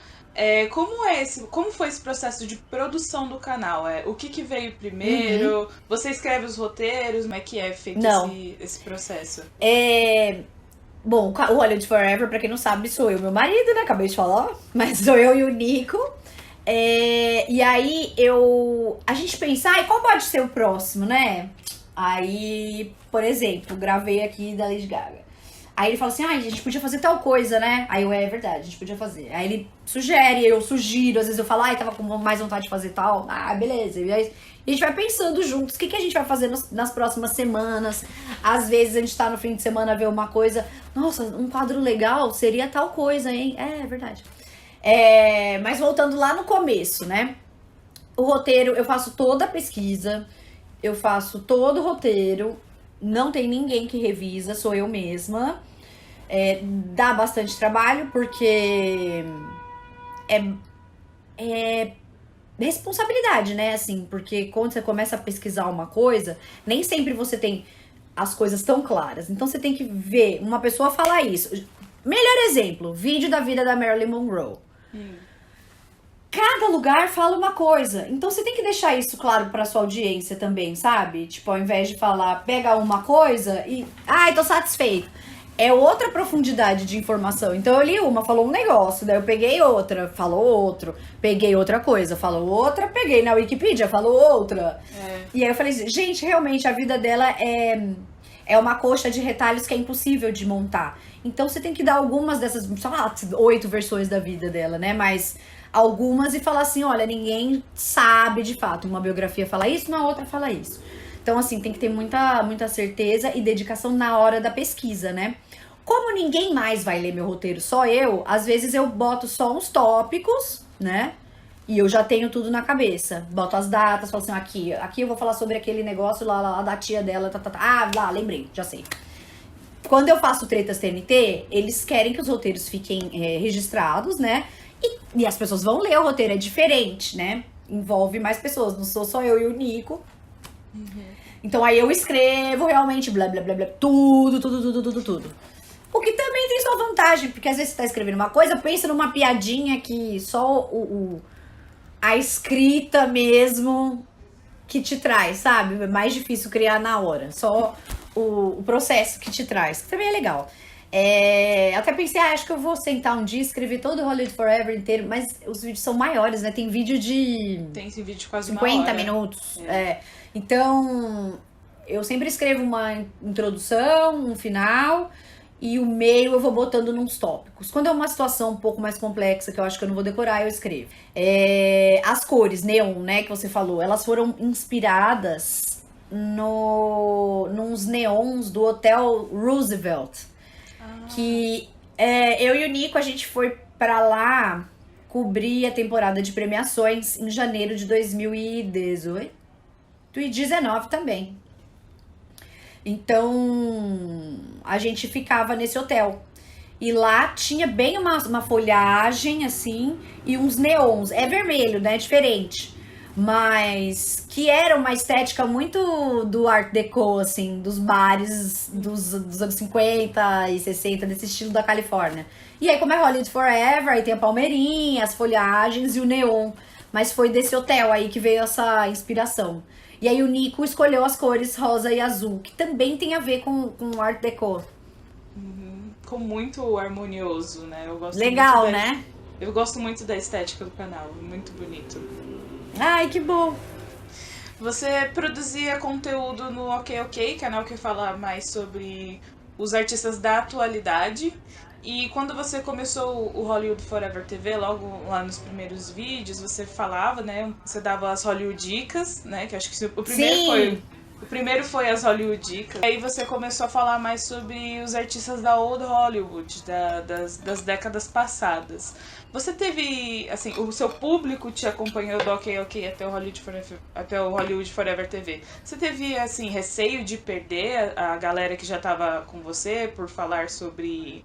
Como foi esse processo de produção do canal? O que veio primeiro? Uhum. Você escreve os roteiros? Como é que é feito esse processo? Bom, o Hollywood Forever, pra quem não sabe, sou eu e meu marido, né? Acabei de falar. Mas sou eu e o Nico. E aí, a gente pensa, qual pode ser o próximo, né? Aí, por exemplo, gravei aqui da Lady Gaga. Aí ele fala assim, a gente podia fazer tal coisa, né? Aí é verdade, a gente podia fazer. Aí ele sugere, eu sugiro, às vezes eu falo, tava com mais vontade de fazer tal. Beleza. E aí a gente vai pensando juntos, o que a gente vai fazer nas próximas semanas. Às vezes a gente tá no fim de semana ver uma coisa, nossa, um quadro legal seria tal coisa, hein? É verdade. Mas voltando lá no começo, né? O roteiro, eu faço toda a pesquisa, eu faço todo o roteiro, não tem ninguém que revisa, sou eu mesma. Dá bastante trabalho, porque é responsabilidade, né? Assim, porque quando você começa a pesquisar uma coisa, nem sempre você tem as coisas tão claras. Então você tem que ver uma pessoa falar isso. Melhor exemplo, vídeo da vida da Marilyn Monroe. cada lugar fala uma coisa. Então você tem que deixar isso claro pra sua audiência também, sabe? Tipo, ao invés de falar, pega uma coisa e, ai, tô satisfeito. É outra profundidade de informação. Então eu li uma, falou um negócio, daí eu peguei outra, falou outro. Peguei outra coisa, falou outra. Peguei na Wikipedia, falou outra. E aí eu falei assim, gente, realmente a vida dela é uma coxa de retalhos que é impossível de montar. Então você tem que dar algumas dessas, sei lá, 8 versões da vida dela, né? Mas algumas e falar assim, olha, ninguém sabe de fato. Uma biografia fala isso, na outra fala isso. Então, assim, tem que ter muita certeza e dedicação na hora da pesquisa, né? Como ninguém mais vai ler meu roteiro, só eu, às vezes eu boto só uns tópicos, né? E eu já tenho tudo na cabeça. Boto as datas, falo assim, aqui eu vou falar sobre aquele negócio lá da tia dela, Ah, lá, lembrei, já sei. Quando eu faço Tretas TNT, eles querem que os roteiros fiquem registrados, né? E as pessoas vão ler o roteiro, é diferente, né? Envolve mais pessoas, não sou só eu e o Nico. Então aí eu escrevo realmente blá, blá, blá, blá, tudo. O que também tem sua vantagem, porque às vezes você tá escrevendo uma coisa, pensa numa piadinha que só a escrita mesmo que te traz, sabe? É mais difícil criar na hora, só o processo que te traz, que também é legal. Até pensei, acho que eu vou sentar um dia e escrever todo o Hollywood Forever inteiro, mas os vídeos são maiores, né? Tem vídeo de... Tem esse vídeo de quase 50 uma hora. minutos. Então, eu sempre escrevo uma introdução, um final, e o meio eu vou botando nos tópicos. Quando é uma situação um pouco mais complexa, que eu acho que eu não vou decorar, eu escrevo. As cores, neon, né, que você falou, elas foram inspiradas nos neons do Hotel Roosevelt. Que eu e o Nico, a gente foi pra lá cobrir a temporada de premiações em janeiro de 2018 e 19 também. Então, a gente ficava nesse hotel. E lá tinha bem uma folhagem, assim, e uns neons. É vermelho, né? É diferente. Mas que era uma estética muito do Art Deco, assim, dos bares dos anos 50 e 60, desse estilo da Califórnia. E aí, como é Hollywood Forever, aí tem a palmeirinha, as folhagens e o neon. Mas foi desse hotel aí que veio essa inspiração. E aí o Nico escolheu as cores rosa e azul, que também tem a ver com Art Deco. Ficou muito harmonioso, né? Eu gosto Legal, muito né? Eu gosto muito da estética do canal, muito bonito. Ai, que bom! Você produzia conteúdo no Ok Ok, canal que fala mais sobre os artistas da atualidade. E quando você começou o Hollywood Forever TV, logo lá nos primeiros vídeos, você falava, né? Você dava as Hollywood Dicas, né? Que acho que o primeiro foi as Hollywood Dicas. Aí você começou a falar mais sobre os artistas da Old Hollywood, das décadas passadas. Você teve, assim, o seu público te acompanhou do Ok Ok até o Hollywood Forever TV. Você teve, assim, receio de perder a galera que já estava com você por falar sobre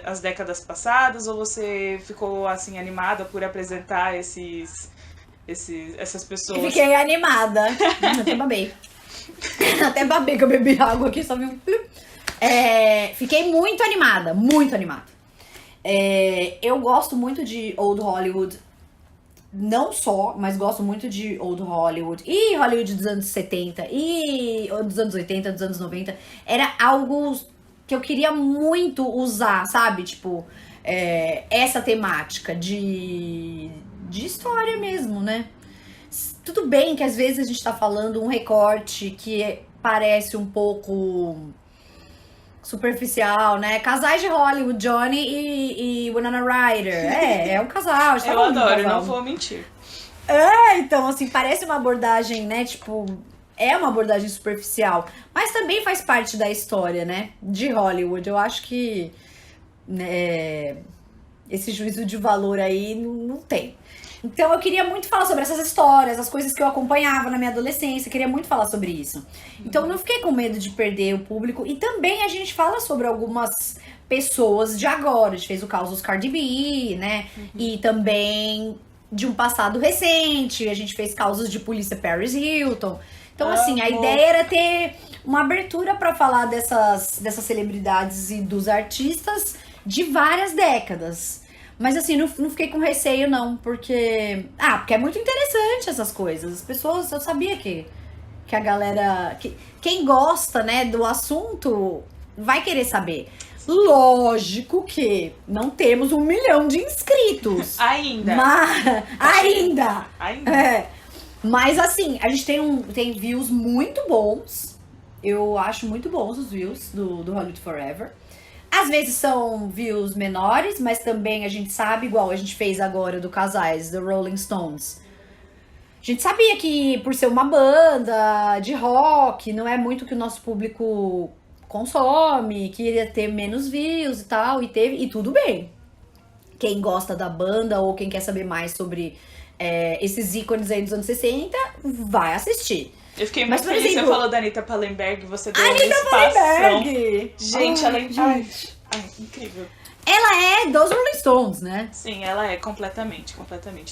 as décadas passadas? Ou você ficou, assim, animada por apresentar essas pessoas? Eu fiquei animada. Até babei. Até babei que eu bebi água aqui, só vi um... Fiquei muito animada, muito animada. Eu gosto muito de Old Hollywood, não só, mas gosto muito de Old Hollywood e Hollywood dos anos 70 e dos anos 80, dos anos 90. Era algo que eu queria muito usar, sabe? Tipo, essa temática de história mesmo, né? Tudo bem que às vezes a gente tá falando um recorte que parece um pouco superficial, né? Casais de Hollywood, Johnny e Winona Ryder. É um casal. Eu adoro, não vou mentir. Então, assim, parece uma abordagem, né? Tipo, é uma abordagem superficial. Mas também faz parte da história, né? De Hollywood. Eu acho que esse juízo de valor aí não tem. Então eu queria muito falar sobre essas histórias, as coisas que eu acompanhava na minha adolescência, queria muito falar sobre isso. Então eu não fiquei com medo de perder o público. E também a gente fala sobre algumas pessoas de agora. A gente fez o caso dos Cardi B, né? E também de um passado recente. A gente fez causos de polícia Paris Hilton. Então, assim, a ideia era ter uma abertura para falar dessas celebridades e dos artistas de várias décadas. Mas assim, não fiquei com receio, não, porque. Ah, porque é muito interessante essas coisas. As pessoas, eu sabia que a galera. Quem gosta, né, do assunto vai querer saber. Lógico que não temos 1 milhão de inscritos. Ainda. Mas. Ainda! Ainda. É. Mas assim, a gente tem views muito bons. Eu acho muito bons os views do Hollywood Forever. Às vezes são views menores, mas também a gente sabe, igual a gente fez agora do Casais, do Rolling Stones. A gente sabia que por ser uma banda de rock, não é muito que o nosso público consome, que iria ter menos views e tal, e teve, e tudo bem. Quem gosta da banda ou quem quer saber mais sobre esses ícones aí dos anos 60, vai assistir. Eu fiquei Mas, muito por feliz, exemplo, você falou da Anitta Pallenberg, você deu uma Anitta espação. Pallenberg! Gente, ela é gente. incrível. Ela é dos Rolling Stones, né? Sim, ela é completamente.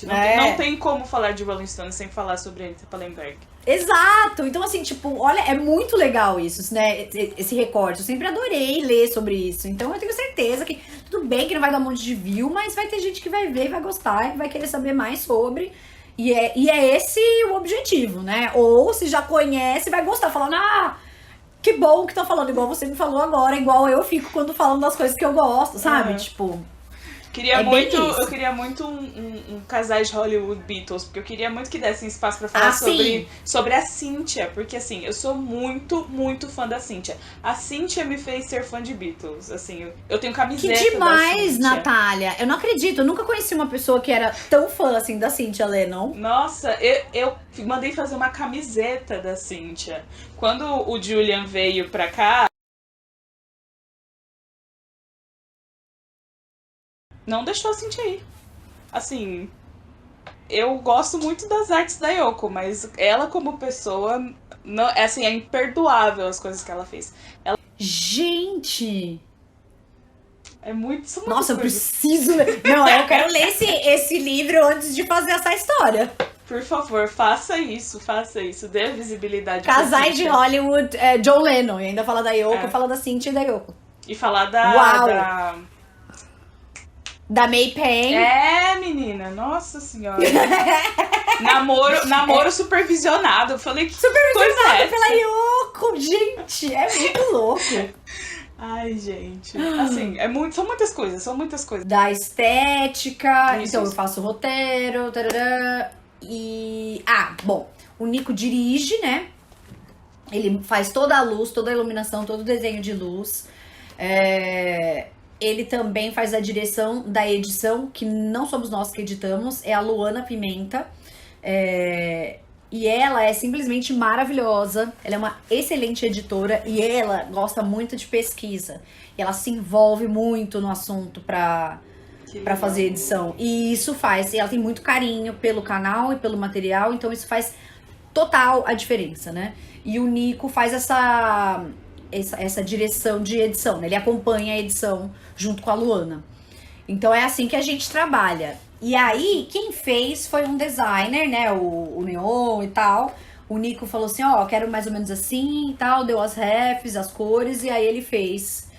É. Não tem como falar de Rolling Stones sem falar sobre a Anitta Pallenberg. Exato! Então, assim, tipo, olha, é muito legal isso, né? Esse recorte. Eu sempre adorei ler sobre isso. Então, eu tenho certeza que tudo bem que não vai dar um monte de view, mas vai ter gente que vai ver, vai gostar, e vai querer saber mais sobre. E é esse o objetivo, né? Ou se já conhece, vai gostar, falando, que bom que tá falando, igual você me falou agora, igual eu fico quando falam das coisas que eu gosto, sabe? Uhum. Tipo. Eu queria muito um casais de Hollywood Beatles, porque eu queria muito que dessem espaço pra falar sobre a Cynthia, porque assim, eu sou muito, muito fã da Cynthia. A Cynthia me fez ser fã de Beatles, assim, eu tenho camiseta Que demais, da Cynthia. Natália! Eu não acredito, eu nunca conheci uma pessoa que era tão fã assim da Cynthia Lennon. Nossa, eu mandei fazer uma camiseta da Cynthia. Quando o Julian veio pra cá, não deixou a Cynthia ir. Assim, eu gosto muito das artes da Yoko, mas ela como pessoa, não, assim, é imperdoável as coisas que ela fez. Gente! São muitas Nossa, eu coisas. preciso ler. Não, eu quero ler esse livro antes de fazer essa história. Por favor, faça isso. Dê visibilidade pra Casais de Cynthia. Hollywood, John Lennon. E ainda fala da Yoko, fala da Cynthia e da Yoko. E falar Uau. Da May Payne. Menina, nossa senhora. namoro supervisionado. Eu falei que Supervisionado coisa é essa? pela Yoko. Gente, é muito louco. Ai, gente. Assim, são muitas coisas. Da estética. Isso, Então, isso. eu faço roteiro. Tarará, e... bom. O Nico dirige, né? Ele faz toda a luz, toda a iluminação, todo o desenho de luz. Ele também faz a direção da edição, que não somos nós que editamos, é a Luana Pimenta. E ela é simplesmente maravilhosa, ela é uma excelente editora e ela gosta muito de pesquisa. E ela se envolve muito no assunto pra fazer edição. E isso faz, e ela tem muito carinho pelo canal e pelo material, então isso faz total a diferença, né? E o Nico faz essa direção de edição, né? Ele acompanha a edição junto com a Luana. Então é assim que a gente trabalha. E aí, quem fez foi um designer, né? O Neon e tal. O Nico falou assim, quero mais ou menos assim e tal. Deu as refs, as cores. E aí ele fez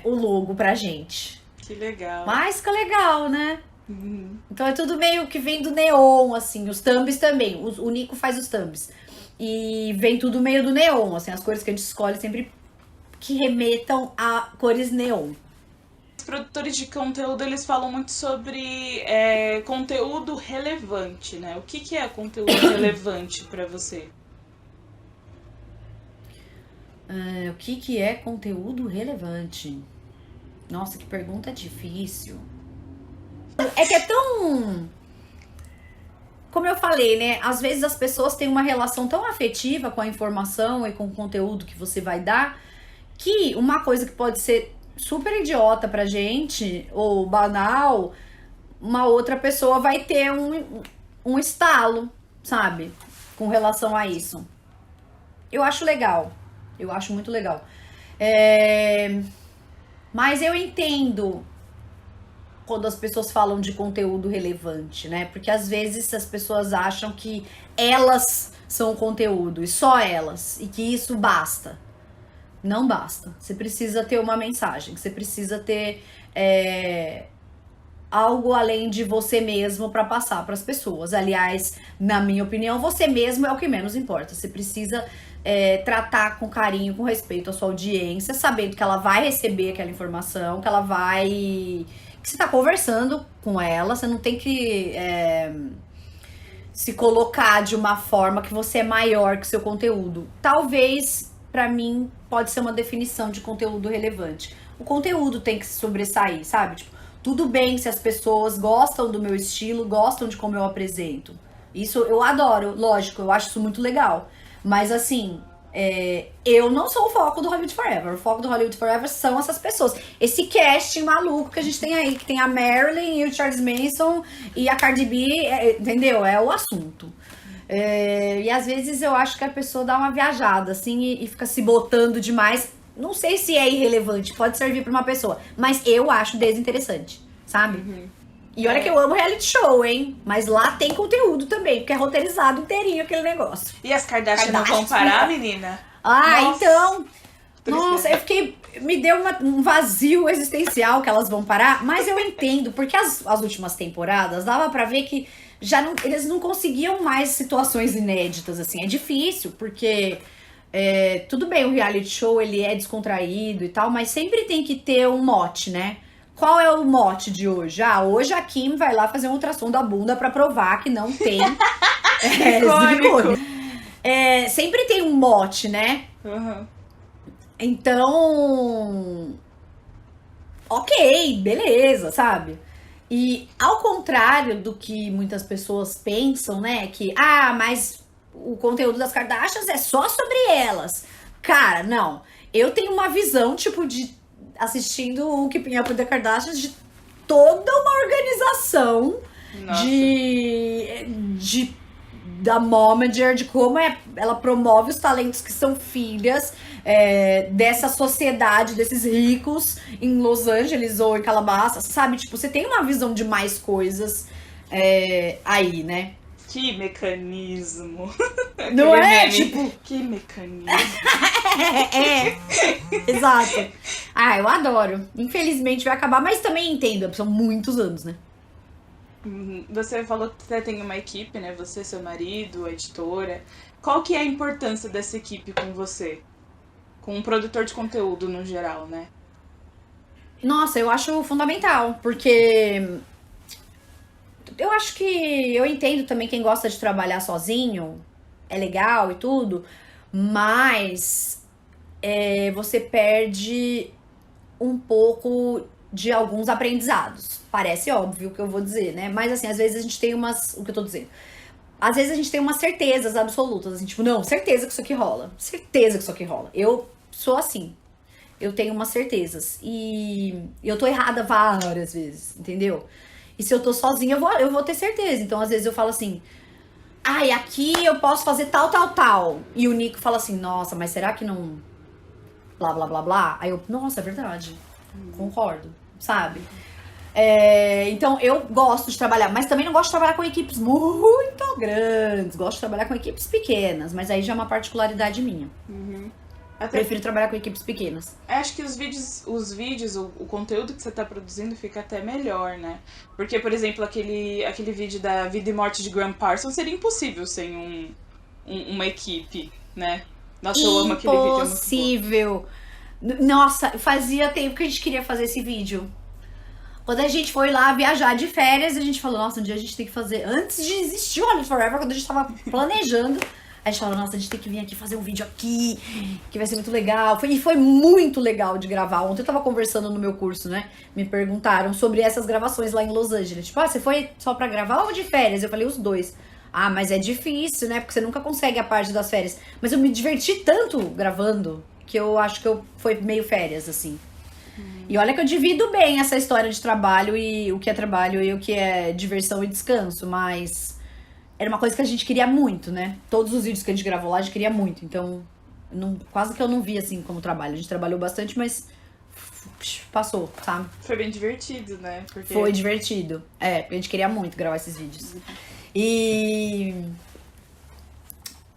o logo pra gente. Que legal. Mas fica legal, né? Uhum. Então é tudo meio que vem do neon, assim. Os thumbs também. O Nico faz os thumbs. E vem tudo meio do neon, assim. As cores que a gente escolhe sempre que remetam a cores neon. Os produtores de conteúdo, eles falam muito sobre conteúdo relevante, né? O que é conteúdo relevante pra você? O que é conteúdo relevante? Nossa, que pergunta difícil. É que é tão... Como eu falei, né? Às vezes as pessoas têm uma relação tão afetiva com a informação e com o conteúdo que você vai dar, que uma coisa que pode ser super idiota pra gente, ou banal, uma outra pessoa vai ter um estalo, sabe? Com relação a isso. Eu acho legal. Eu acho muito legal. Mas eu entendo quando as pessoas falam de conteúdo relevante, né? Porque às vezes as pessoas acham que elas são o conteúdo, e só elas, e que isso basta. Não basta. Você precisa ter uma mensagem, você precisa ter algo além de você mesmo pra passar pras pessoas. Aliás, na minha opinião, você mesmo é o que menos importa. Você precisa tratar com carinho, com respeito a sua audiência, sabendo que ela vai receber aquela informação, que ela vai... que você tá conversando com ela, você não tem que se colocar de uma forma que você é maior que o seu conteúdo. Talvez, pra mim, pode ser uma definição de conteúdo relevante. O conteúdo tem que se sobressair, sabe? Tipo, tudo bem se as pessoas gostam do meu estilo, gostam de como eu apresento. Isso eu adoro, lógico, eu acho isso muito legal. Mas assim, eu não sou o foco do Hollywood Forever. O foco do Hollywood Forever são essas pessoas. Esse casting maluco que a gente tem aí, que tem a Marilyn e o Charles Manson e a Cardi B, entendeu? É o assunto. E às vezes eu acho que a pessoa dá uma viajada, assim, e fica se botando demais. Não sei se é irrelevante, pode servir pra uma pessoa, mas eu acho desinteressante, sabe? Uhum. E olha que eu amo reality show, hein? Mas lá tem conteúdo também, porque é roteirizado inteirinho aquele negócio. E as Kardashian não vão parar, menina? Ah, nossa. Então... Nossa, eu fiquei... Me deu um vazio existencial que elas vão parar, mas eu entendo, porque as últimas temporadas dava pra ver que eles não conseguiam mais situações inéditas, assim. É difícil, porque... tudo bem, o reality show ele é descontraído e tal, mas sempre tem que ter um mote, né? Qual é o mote de hoje? Hoje a Kim vai lá fazer um ultrassom da bunda pra provar que não tem silicone. Sempre tem um mote, né? Uhum. Então, ok, beleza, sabe? E ao contrário do que muitas pessoas pensam, né? Que, mas o conteúdo das Kardashians é só sobre elas. Cara, não. Eu tenho uma visão, tipo, de assistindo o Keeping Up with the Kardashians, de toda uma organização da Momager, de como ela promove os talentos que são filhas dessa sociedade, desses ricos em Los Angeles ou em Calabasas, sabe? Tipo, você tem uma visão de mais coisas aí, né? Que mecanismo. Não é? Tipo... Que mecanismo. Exato. Eu adoro. Infelizmente vai acabar, mas também entendo. São muitos anos, né? Você falou que você tem uma equipe, né? Você, seu marido, a editora. Qual que é a importância dessa equipe com você? Com um produtor de conteúdo no geral, né? Nossa, eu acho fundamental, porque... Eu acho que eu entendo também quem gosta de trabalhar sozinho, é legal e tudo, mas você perde um pouco de alguns aprendizados. Parece óbvio o que eu vou dizer, né? Mas assim, às vezes a gente tem o que eu tô dizendo? Às vezes a gente tem umas certezas absolutas, assim, tipo, não, certeza que isso aqui rola. Certeza que isso aqui rola. Eu sou assim. Eu tenho umas certezas. E eu tô errada várias vezes, entendeu? E se eu tô sozinha, eu vou ter certeza. Então, às vezes eu falo assim, aqui eu posso fazer tal, tal, tal. E o Nico fala assim, nossa, mas será que não... Blá, blá, blá, blá. Aí eu, nossa, é verdade. Concordo, sabe? Então, eu gosto de trabalhar, mas também não gosto de trabalhar com equipes muito grandes. Gosto de trabalhar com equipes pequenas, mas aí já é uma particularidade minha. Uhum. Prefiro trabalhar com equipes pequenas. Acho que os vídeos, o conteúdo que você tá produzindo fica até melhor, né? Porque, por exemplo, aquele vídeo da vida e morte de Graham Parsons seria impossível sem uma equipe, né? Nossa, eu amo aquele vídeo. Impossível! Nossa, fazia tempo que a gente queria fazer esse vídeo. Quando a gente foi lá viajar de férias, a gente falou, nossa, um dia a gente tem que fazer... Antes de existir o Hollywood Forever, quando a gente tava planejando... A gente falou, nossa, a gente tem que vir aqui fazer um vídeo aqui, que vai ser muito legal. E foi muito legal de gravar. Ontem eu tava conversando no meu curso, né? Me perguntaram sobre essas gravações lá em Los Angeles. Tipo, você foi só pra gravar ou de férias? Eu falei, os dois. Mas é difícil, né? Porque você nunca consegue a parte das férias. Mas eu me diverti tanto gravando, que eu acho que foi meio férias, assim. E olha que eu divido bem essa história de trabalho e o que é trabalho e o que é diversão e descanso, mas... Era uma coisa que a gente queria muito, né? Todos os vídeos que a gente gravou lá, a gente queria muito. Então, quase que eu não vi, assim, como trabalho. A gente trabalhou bastante, mas passou, sabe? Foi bem divertido, né? Foi divertido. Porque a gente queria muito gravar esses vídeos. E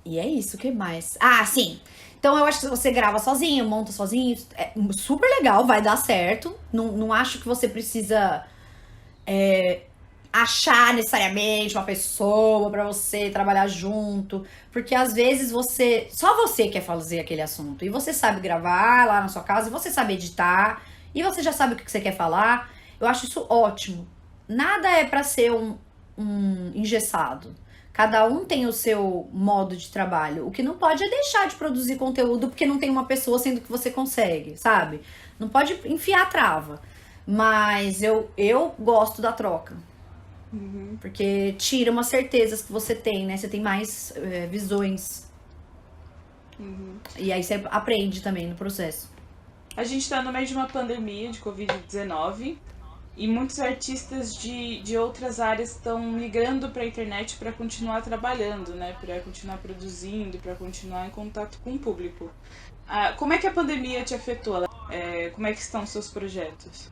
é isso, o que mais? Sim! Então, eu acho que se você grava sozinho, monta sozinho, é super legal, vai dar certo. Não acho que você precisa... achar necessariamente uma pessoa pra você trabalhar junto, porque às vezes só você quer fazer aquele assunto e você sabe gravar lá na sua casa e você sabe editar e você já sabe o que você quer falar. Eu acho isso ótimo. Nada é pra ser um engessado. Cada um tem o seu modo de trabalho. O que não pode é deixar de produzir conteúdo porque não tem uma pessoa, sendo que você consegue, sabe? Não pode enfiar a trava. Mas eu gosto da troca. Porque tira umas certezas que você tem, né? Você tem mais visões. E aí você aprende também no processo. A gente tá no meio de uma pandemia de Covid-19 e muitos artistas de outras áreas estão migrando para a internet para continuar trabalhando, né? Para continuar produzindo, para continuar em contato com o público. Como é que a pandemia te afetou? Como é que estão os seus projetos?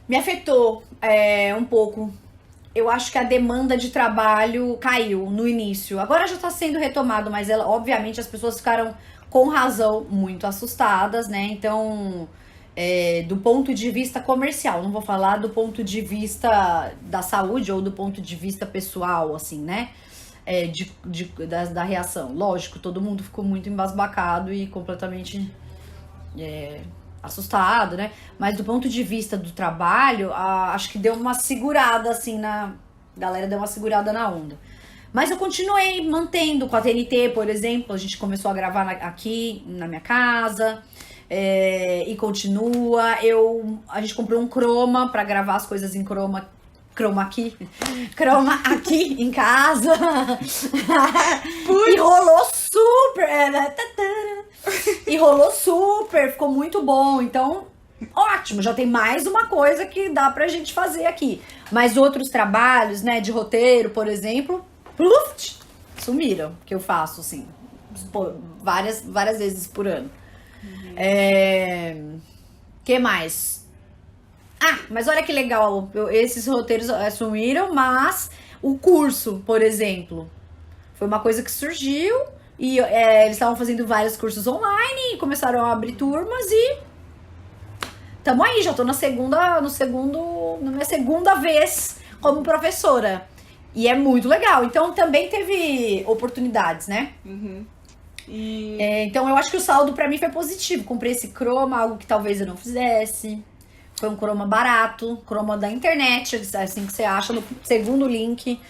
Me afetou um pouco. Eu acho que a demanda de trabalho caiu no início. Agora já está sendo retomado, mas obviamente as pessoas ficaram com razão muito assustadas, né? Então, do ponto de vista comercial, não vou falar do ponto de vista da saúde ou do ponto de vista pessoal, assim, né? Da reação. Lógico, todo mundo ficou muito embasbacado e completamente assustado, né? Mas do ponto de vista do trabalho, acho que deu uma segurada, assim, galera deu uma segurada na onda. Mas eu continuei mantendo com a TNT, por exemplo, a gente começou a gravar aqui na minha casa, e continua. A gente comprou um chroma pra gravar as coisas em chroma aqui em casa. E rolou super, né? E rolou super, ficou muito bom. Então, ótimo, já tem mais uma coisa que dá pra gente fazer aqui. Mas outros trabalhos, né, de roteiro, por exemplo, sumiram, que eu faço, assim, várias vezes por ano. Que mais? Mas olha que legal, esses roteiros sumiram, mas o curso, por exemplo, foi uma coisa que surgiu e eles estavam fazendo vários cursos online e começaram a abrir turmas e tamo aí, já tô na minha segunda vez como professora. E é muito legal. Então também teve oportunidades, né? Então eu acho que o saldo pra mim foi positivo. Comprei esse chroma, algo que talvez eu não fizesse. Foi um chroma barato, chroma da internet, assim que você acha no segundo link.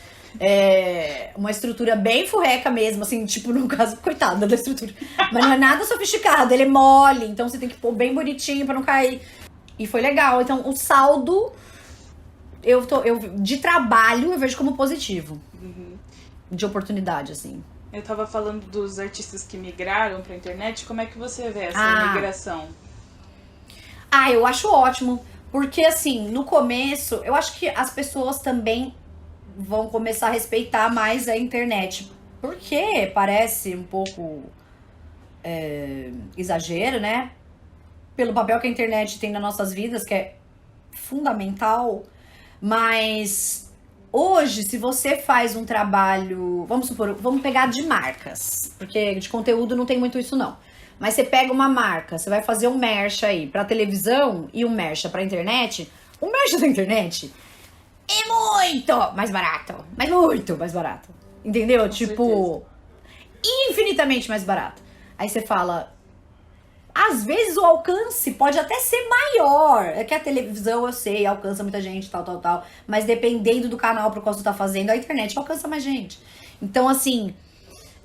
Uma estrutura bem furreca mesmo, assim, tipo, no caso, coitada da estrutura. Mas não é nada sofisticado, ele é mole, então você tem que pôr bem bonitinho pra não cair. E foi legal. Então o saldo de trabalho eu vejo como positivo. De oportunidade, assim. Eu tava falando dos artistas que migraram pra internet. Como é que você vê essa migração? Eu acho ótimo. Porque, assim, no começo, eu acho que as pessoas também vão começar a respeitar mais a internet. Porque parece um pouco exagero, né? Pelo papel que a internet tem nas nossas vidas, que é fundamental. Mas hoje, se você faz um trabalho, vamos pegar de marcas, porque de conteúdo não tem muito isso não. Mas você pega uma marca, você vai fazer um merch aí pra televisão e um merch pra internet. O merch da internet é muito mais barato, mas muito mais barato. Entendeu? Com tipo, certeza. Infinitamente mais barato. Aí você fala, às vezes o alcance pode até ser maior. É que a televisão, eu sei, alcança muita gente, tal. Mas dependendo do canal pro qual você tá fazendo, a internet alcança mais gente. Então, assim,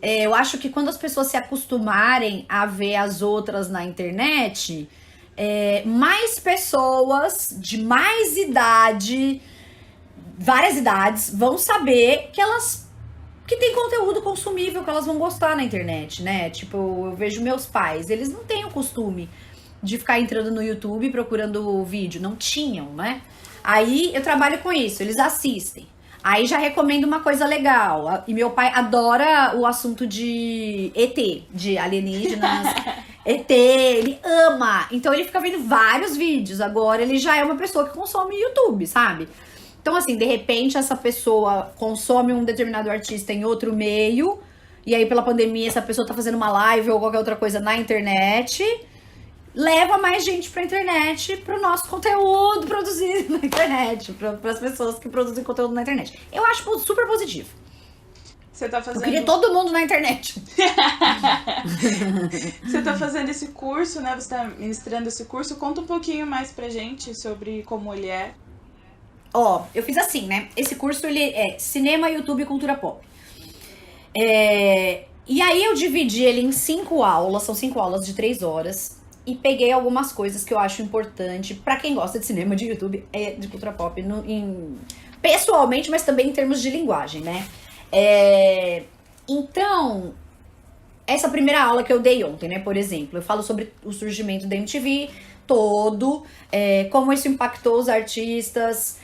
eu acho que quando as pessoas se acostumarem a ver as outras na internet, mais pessoas de mais idade, várias idades, vão saber que tem conteúdo consumível que elas vão gostar na internet, né? Tipo, eu vejo meus pais, eles não têm o costume de ficar entrando no YouTube procurando vídeo, não tinham, né? Aí eu trabalho com isso, eles assistem. Aí já recomendo uma coisa legal. E meu pai adora o assunto de ET, de alienígenas. ET, ele ama. Então ele fica vendo vários vídeos. Agora ele já é uma pessoa que consome YouTube, sabe? Então, assim, de repente essa pessoa consome um determinado artista em outro meio, e aí pela pandemia essa pessoa tá fazendo uma live ou qualquer outra coisa na internet, leva mais gente pra internet, pro nosso conteúdo produzido na internet, pras pessoas que produzem conteúdo na internet. Eu acho super positivo. Você tá fazendo... Eu queria todo mundo na internet. Você tá fazendo esse curso, né? Você tá ministrando esse curso. Conta um pouquinho mais pra gente sobre como ele é. Ó, eu fiz assim, né? Esse curso, ele é cinema, YouTube e cultura pop. E aí eu dividi ele em 5 aulas, são 5 aulas de 3 horas. E peguei algumas coisas que eu acho importante pra quem gosta de cinema, de YouTube e de cultura pop, pessoalmente, mas também em termos de linguagem, né? Então, essa primeira aula que eu dei ontem, né, por exemplo, eu falo sobre o surgimento da MTV todo, como isso impactou os artistas,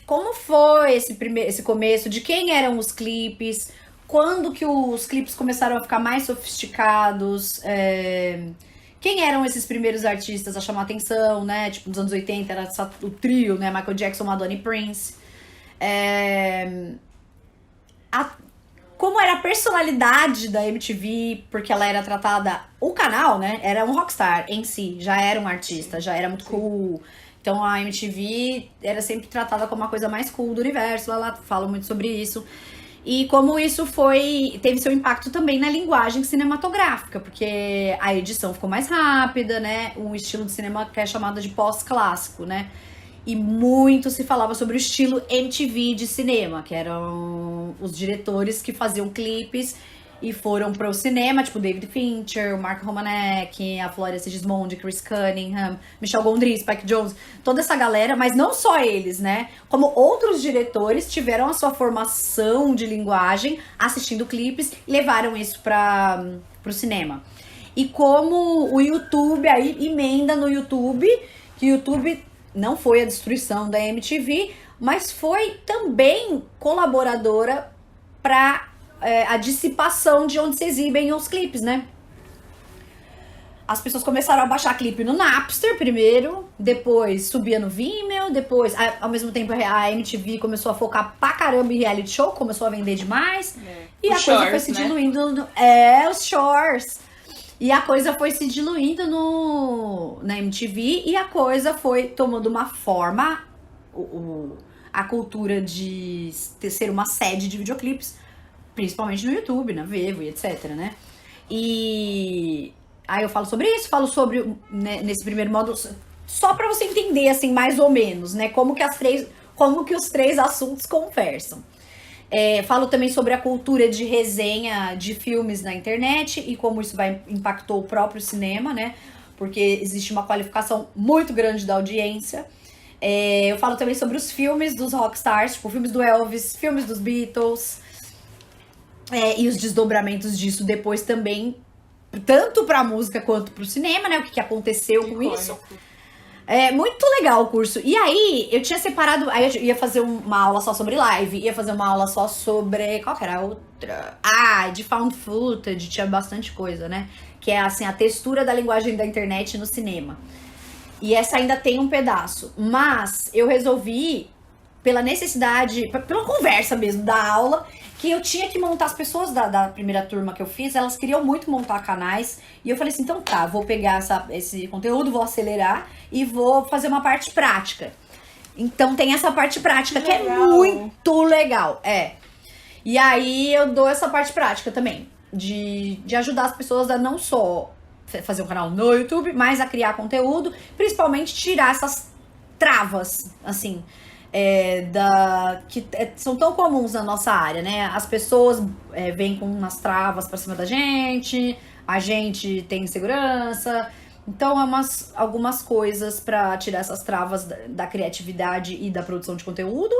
como foi esse começo, de quem eram os clipes, quando que os clipes começaram a ficar mais sofisticados, quem eram esses primeiros artistas a chamar atenção, né, tipo, nos anos 80 era o trio, né, Michael Jackson, Madonna e Prince. Como era a personalidade da MTV, porque ela era tratada, o canal, né, era um rockstar em si, já era um artista, já era muito cool. Então a MTV era sempre tratada como uma coisa mais cool do universo, ela fala muito sobre isso. E como isso teve seu impacto também na linguagem cinematográfica, porque a edição ficou mais rápida, né, um estilo de cinema que é chamado de pós-clássico, né. E muito se falava sobre o estilo MTV de cinema, que eram os diretores que faziam clipes e foram pro cinema, tipo David Fincher, o Mark Romanek, a Flória Sigismondi, Chris Cunningham, Michel Gondry, Spike Jonze, toda essa galera, mas não só eles, né? Como outros diretores tiveram a sua formação de linguagem assistindo clipes e levaram isso pro cinema. E como o YouTube, aí emenda no YouTube, que o YouTube não foi a destruição da MTV, mas foi também colaboradora para a dissipação de onde se exibem os clipes, né? As pessoas começaram a baixar clipe no Napster primeiro, depois subia no Vimeo, depois, ao mesmo tempo, a MTV começou a focar pra caramba em reality show, começou a vender demais, e a coisa foi se diluindo, os shorts. E a coisa foi se diluindo na MTV e a coisa foi tomando uma forma, a cultura de ser uma sede de videoclipes, principalmente no YouTube, na Vevo e etc, né? E aí eu falo sobre isso, falo sobre, né, nesse primeiro módulo, só pra você entender, assim, mais ou menos, né, como que os 3 assuntos conversam. Falo também sobre a cultura de resenha de filmes na internet e como isso impactou o próprio cinema, né? Porque existe uma qualificação muito grande da audiência. Eu falo também sobre os filmes dos rockstars, tipo filmes do Elvis, filmes dos Beatles, e os desdobramentos disso depois também, tanto pra música quanto pro cinema, né? O que aconteceu com isso. Muito legal o curso. E aí, eu tinha separado... Aí eu ia fazer uma aula só sobre live. Ia fazer uma aula só sobre... Qual que era a outra? De found footage. Tinha bastante coisa, né? Que é, assim, a textura da linguagem da internet no cinema. E essa ainda tem um pedaço. Mas eu resolvi, pela necessidade... Pela conversa mesmo da aula... que eu tinha que montar, as pessoas da primeira turma que eu fiz, elas queriam muito montar canais, e eu falei assim, então tá, vou pegar esse conteúdo, vou acelerar e vou fazer uma parte prática. Então tem essa parte prática que é muito legal, E aí eu dou essa parte prática também, de ajudar as pessoas a não só fazer um canal no YouTube, mas a criar conteúdo, principalmente tirar essas travas, assim, que são tão comuns na nossa área, né? As pessoas vêm com umas travas pra cima da gente, a gente tem insegurança. Então, algumas coisas pra tirar essas travas da criatividade e da produção de conteúdo.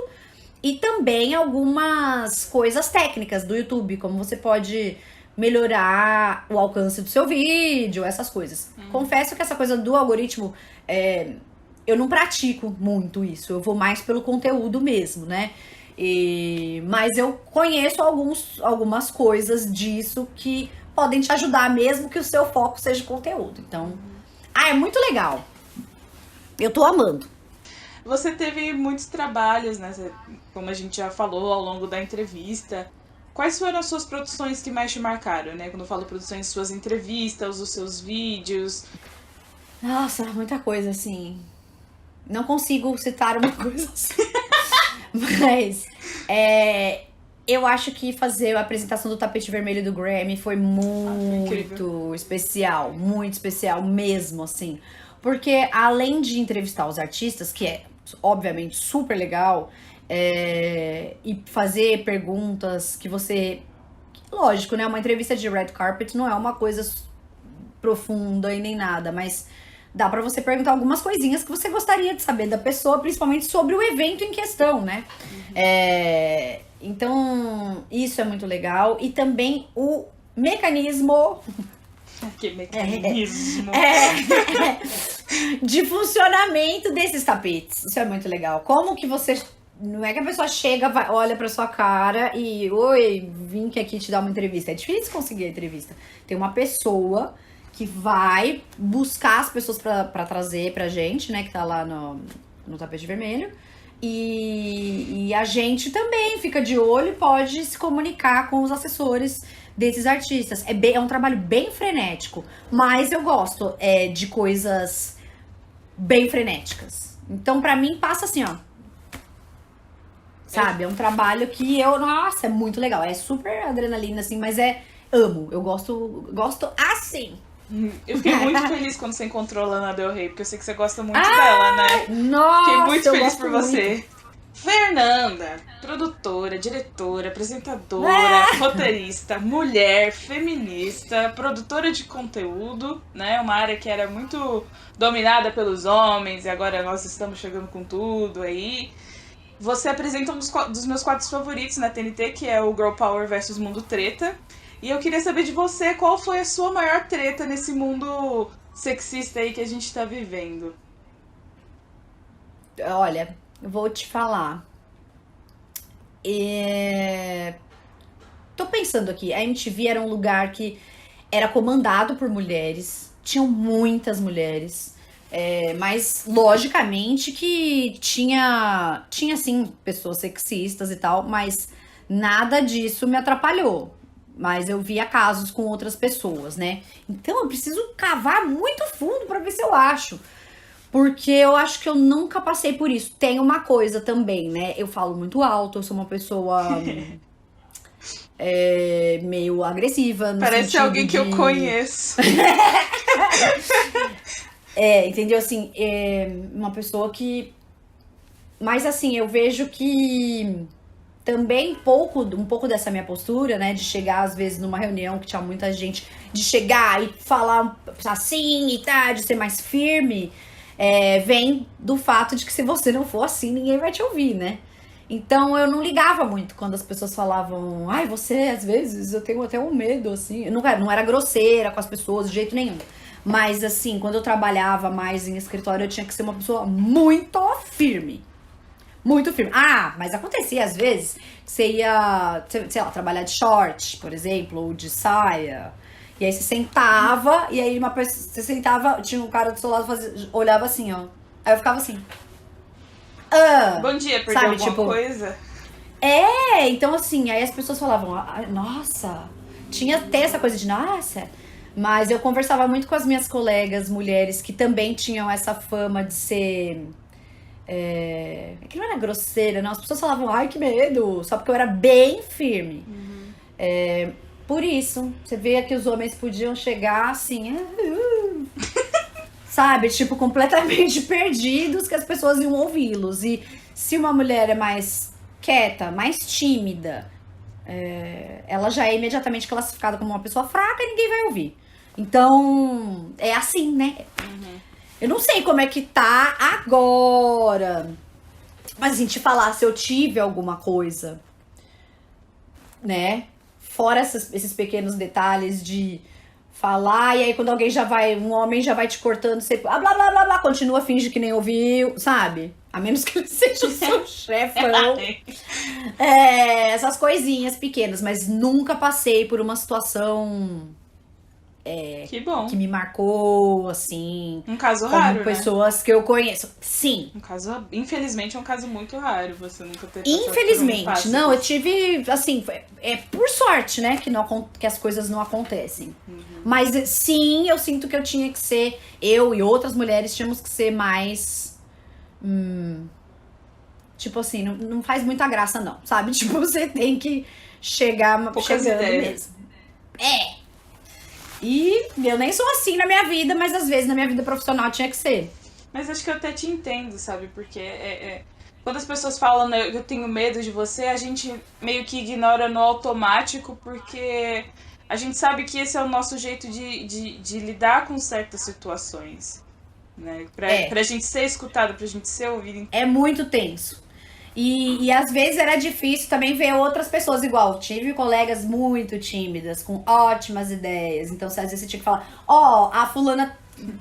E também algumas coisas técnicas do YouTube, como você pode melhorar o alcance do seu vídeo, essas coisas. Confesso que essa coisa do algoritmo... eu não pratico muito isso, eu vou mais pelo conteúdo mesmo, né? Mas eu conheço algumas coisas disso que podem te ajudar, mesmo que o seu foco seja conteúdo. Então, é muito legal. Eu tô amando. Você teve muitos trabalhos, né? Como a gente já falou ao longo da entrevista, quais foram as suas produções que mais te marcaram, né? Quando eu falo produções, suas entrevistas, os seus vídeos. Nossa, muita coisa, assim. Não consigo citar uma coisa assim. Mas eu acho que fazer a apresentação do tapete vermelho do Grammy foi muito especial mesmo, assim. Porque além de entrevistar os artistas, que é obviamente super legal, e fazer perguntas que você... Lógico, né? Uma entrevista de red carpet não é uma coisa profunda e nem nada, mas dá pra você perguntar algumas coisinhas que você gostaria de saber da pessoa, principalmente sobre o evento em questão, né? Então, isso é muito legal. E também o mecanismo... Que mecanismo! De funcionamento desses tapetes. Isso é muito legal. Como que você... Não é que a pessoa chega, olha pra sua cara e... Oi, vim aqui te dar uma entrevista. É difícil conseguir a entrevista. Tem uma pessoa que vai buscar as pessoas pra trazer pra gente, né? Que tá lá no tapete vermelho. E a gente também fica de olho e pode se comunicar com os assessores desses artistas. É um trabalho bem frenético, mas eu gosto de coisas bem frenéticas. Então, pra mim, passa assim, ó. Sabe? É um trabalho que nossa, é muito legal. É super adrenalina, assim, mas amo. Eu gosto assim. Eu fiquei muito feliz quando você encontrou a Lana Del Rey, porque eu sei que você gosta muito dela, né? Nossa, fiquei muito feliz por muito. você. Fernanda, produtora, diretora, apresentadora, roteirista, mulher, feminista, produtora de conteúdo, né? Uma área que era muito dominada pelos homens e agora nós estamos chegando com tudo aí. Você apresenta um dos meus quadros favoritos na TNT, que é o Girl Power versus Mundo Treta. E eu queria saber de você qual foi a sua maior treta nesse mundo sexista aí que a gente tá vivendo. Olha, eu vou te falar. Tô pensando aqui, a MTV era um lugar que era comandado por mulheres, tinham muitas mulheres, mas logicamente que tinha sim pessoas sexistas e tal, mas nada disso me atrapalhou. Mas eu via casos com outras pessoas, né? Então eu preciso cavar muito fundo pra ver se eu acho. Porque eu acho que eu nunca passei por isso. Tem uma coisa também, né? Eu falo muito alto, eu sou uma pessoa meio agressiva. No Parece alguém que eu conheço. Entendeu? Assim, uma pessoa que... Mas assim, eu vejo que também um pouco dessa minha postura, né? De chegar às vezes numa reunião que tinha muita gente, de chegar e falar assim e tá, de ser mais firme... vem do fato de que se você não for assim, ninguém vai te ouvir, né? Então eu não ligava muito quando as pessoas falavam, ai, você, às vezes, eu tenho até um medo, assim. Eu não era grosseira com as pessoas de jeito nenhum. Mas, assim, quando eu trabalhava mais em escritório, eu tinha que ser uma pessoa muito firme. Muito firme. Ah, mas acontecia às vezes que você ia, sei lá, trabalhar de short, por exemplo, ou de saia. E aí você sentava, e aí você sentava, tinha um cara do seu lado, olhava assim, ó. Aí eu ficava assim. Bom dia, perdeu alguma coisa? Então assim, aí as pessoas falavam, nossa, tinha até essa coisa de, nossa. Mas eu conversava muito com as minhas colegas mulheres que também tinham essa fama de ser... que não era grosseira, não. As pessoas falavam, ai, que medo. Só porque eu era bem firme. Por isso, você vê que os homens podiam chegar assim, sabe? Tipo, completamente perdidos, que as pessoas iam ouvi-los. E se uma mulher é mais quieta, mais tímida, ela já é imediatamente classificada como uma pessoa fraca e ninguém vai ouvir. Então, é assim, né? Eu não sei como é que tá agora. Mas, assim, te falar se eu tive alguma coisa, né? Fora esses pequenos detalhes de falar, e aí quando um homem já vai te cortando, você blá, blá, blá, blá, blá, continua, finge que nem ouviu, sabe? A menos que ele seja o seu chefão. Essas coisinhas pequenas, mas nunca passei por uma situação Que bom. que me marcou, assim. Um caso como raro, pessoas que eu conheço. Sim. Um caso, infelizmente, é um caso muito raro você nunca ter passado Infelizmente, por um passo não, eu desse. tive, assim, é por sorte, né, que, que as coisas não acontecem. Mas sim, eu sinto que eu tinha que ser, eu e outras mulheres tínhamos que ser mais. Tipo assim, não faz muita graça, não, sabe? Tipo, você tem que chegar Poucas chegando ideias. mesmo. É. E eu nem sou assim na minha vida, mas às vezes na minha vida profissional tinha que ser. Mas acho que eu até te entendo, sabe? Porque quando as pessoas falam, né, eu tenho medo de você, a gente meio que ignora no automático, porque a gente sabe que esse é o nosso jeito de lidar com certas situações. Né? Pra gente ser escutado, pra gente ser ouvido. É muito tenso. E às vezes era difícil também ver outras pessoas igual. Tive colegas muito tímidas, com ótimas ideias. Então, às vezes você tinha que falar, a fulana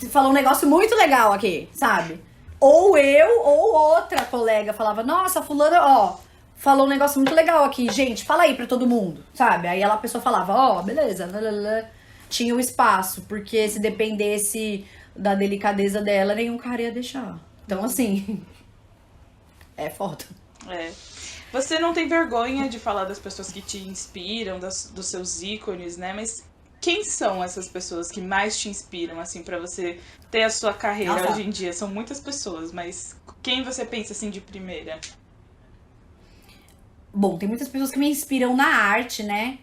falou um negócio muito legal aqui, sabe? Ou eu, ou outra colega falava, nossa, a fulana, falou um negócio muito legal aqui. Gente, fala aí pra todo mundo, sabe? Aí a pessoa falava, beleza, lalala. Tinha o espaço, porque se dependesse da delicadeza dela, nenhum cara ia deixar. Então, assim, é foda. Você não tem vergonha de falar das pessoas que te inspiram, dos seus ícones, né? Mas quem são essas pessoas que mais te inspiram, assim, pra você ter a sua carreira hoje em dia? São muitas pessoas, mas quem você pensa, assim, de primeira? Bom, tem muitas pessoas que me inspiram na arte, né?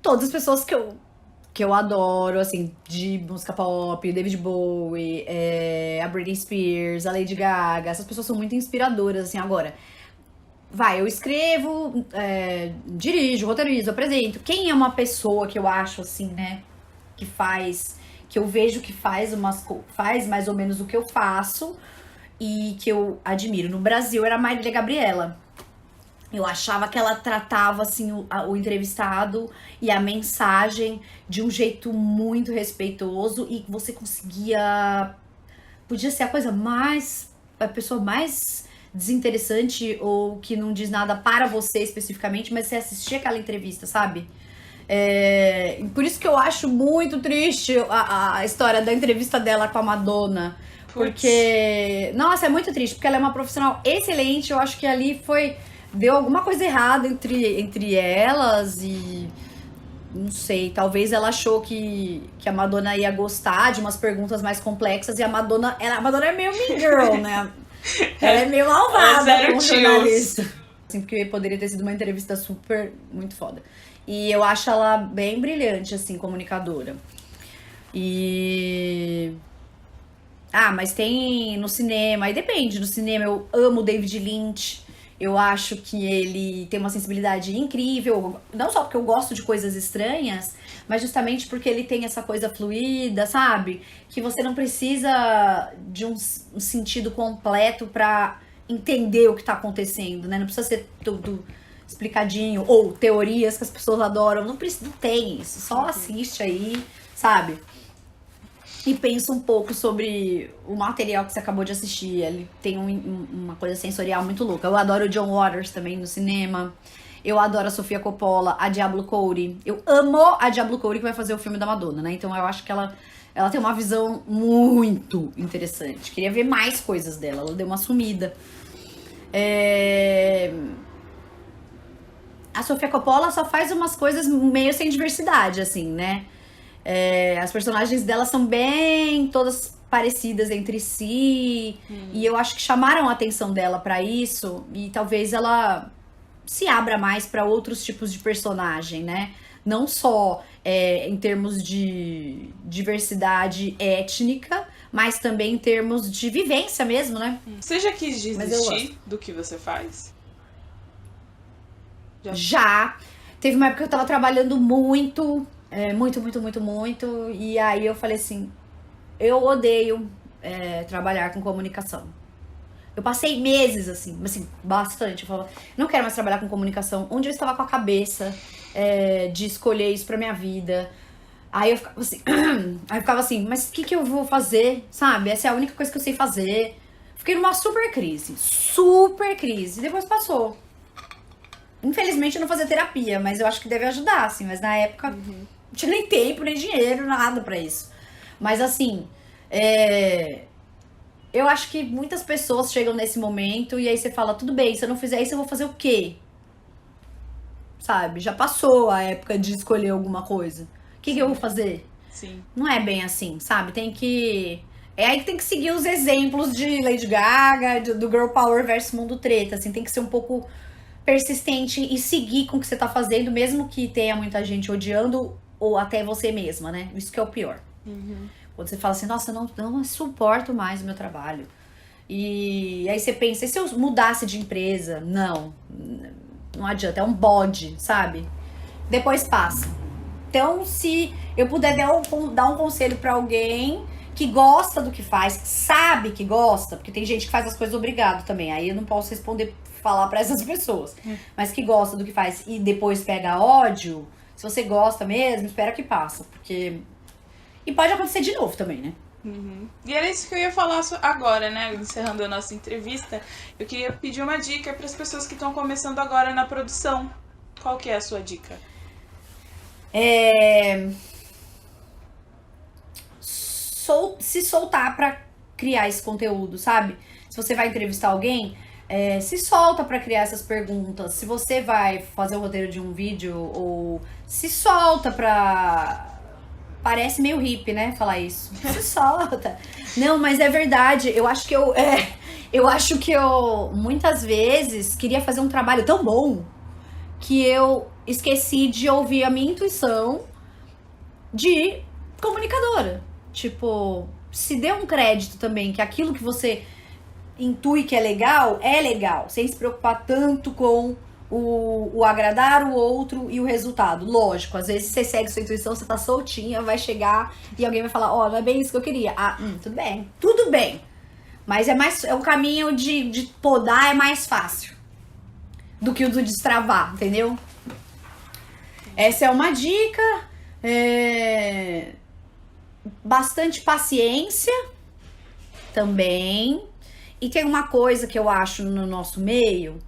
Todas as pessoas que eu adoro, assim, de música pop, David Bowie, a Britney Spears, a Lady Gaga, essas pessoas são muito inspiradoras, assim, agora. Eu escrevo, dirijo, roteirizo, apresento. Quem é uma pessoa que eu acho, assim, né, que eu vejo que faz mais ou menos o que eu faço e que eu admiro. No Brasil era a Marília Gabriela. Eu achava que ela tratava, assim, o entrevistado e a mensagem de um jeito muito respeitoso e você conseguia... Podia ser a pessoa mais desinteressante ou que não diz nada para você especificamente, mas você assistia aquela entrevista, sabe? Por isso que eu acho muito triste a história da entrevista dela com a Madonna. Porque, nossa, é muito triste, porque ela é uma profissional excelente. Eu acho que ali deu alguma coisa errada entre elas e não sei, talvez ela achou que a Madonna ia gostar de umas perguntas mais complexas e a Madonna é meio mean girl, né? Ela é meio malvada como jornalista. Assim, porque poderia ter sido uma entrevista muito foda. E eu acho ela bem brilhante, assim, comunicadora. Mas tem no cinema, aí depende, no cinema eu amo o David Lynch. Eu acho que ele tem uma sensibilidade incrível, não só porque eu gosto de coisas estranhas, mas justamente porque ele tem essa coisa fluida, sabe? Que você não precisa de um sentido completo pra entender o que tá acontecendo, né? Não precisa ser tudo explicadinho, ou teorias que as pessoas adoram, não tem isso, só assiste aí, sabe? E pensa um pouco sobre o material que você acabou de assistir. Ele tem uma coisa sensorial muito louca. Eu adoro o John Waters também no cinema. Eu adoro a Sofia Coppola, a Diablo Cody. Eu amo a Diablo Cody que vai fazer o filme da Madonna, né? Então eu acho que ela tem uma visão muito interessante. Queria ver mais coisas dela. Ela deu uma sumida. A Sofia Coppola só faz umas coisas meio sem diversidade, assim, né? As personagens dela são bem todas parecidas entre si. E eu acho que chamaram a atenção dela pra isso. E talvez ela se abra mais pra outros tipos de personagem, né? Não só em termos de diversidade étnica, mas também em termos de vivência mesmo, né? Você já quis desistir do que você faz? Já. Teve uma época que eu tava trabalhando muito... muito. E aí eu falei assim, eu odeio trabalhar com comunicação. Eu passei meses assim, bastante. Eu falava, não quero mais trabalhar com comunicação. Onde eu estava com a cabeça de escolher isso pra minha vida. Aí eu ficava assim, mas o que eu vou fazer? Sabe? Essa é a única coisa que eu sei fazer. Fiquei numa super crise. Depois passou. Infelizmente eu não fazia terapia, mas eu acho que deve ajudar, assim. Mas na época... Não tinha nem tempo, nem dinheiro, nada pra isso. Mas assim, eu acho que muitas pessoas chegam nesse momento e aí você fala, tudo bem, se eu não fizer isso, eu vou fazer o quê? Sabe? Já passou a época de escolher alguma coisa. O que eu vou fazer? Sim. Não é bem assim, sabe? Tem que... É aí que tem que seguir os exemplos de Lady Gaga, do Girl Power versus Mundo Treta, assim, tem que ser um pouco persistente e seguir com o que você tá fazendo, mesmo que tenha muita gente odiando, ou até você mesma, né? Isso que é o pior. Quando você fala assim, nossa, eu não suporto mais o meu trabalho. E aí você pensa, e se eu mudasse de empresa? Não adianta, é um bode, sabe? Depois passa. Então, se eu puder dar um conselho pra alguém que gosta do que faz, sabe que gosta, porque tem gente que faz as coisas obrigado também, aí eu não posso falar pra essas pessoas, mas que gosta do que faz e depois pega ódio, se você gosta mesmo, espera que passa, porque... E pode acontecer de novo também, né? E era isso que eu ia falar agora, né? Encerrando a nossa entrevista, eu queria pedir uma dica para as pessoas que estão começando agora na produção. Qual que é a sua dica? Se soltar pra criar esse conteúdo, sabe? Se você vai entrevistar alguém, se solta pra criar essas perguntas. Se você vai fazer o roteiro de um vídeo, ou se solta pra... Parece meio hippie, né, falar isso. Se solta. Não, mas é verdade. Eu acho que eu muitas vezes queria fazer um trabalho tão bom que eu esqueci de ouvir a minha intuição de comunicadora. Tipo, se dê um crédito também, que aquilo que você intui que é legal, sem se preocupar tanto com o agradar o outro e o resultado. Lógico, às vezes você segue sua intuição, você tá soltinha, vai chegar e alguém vai falar, ó, não é bem isso que eu queria. Ah, tudo bem. Mas é o caminho de podar é mais fácil do que o do destravar, entendeu? Essa é uma dica. Bastante paciência também. E tem uma coisa que eu acho no nosso meio,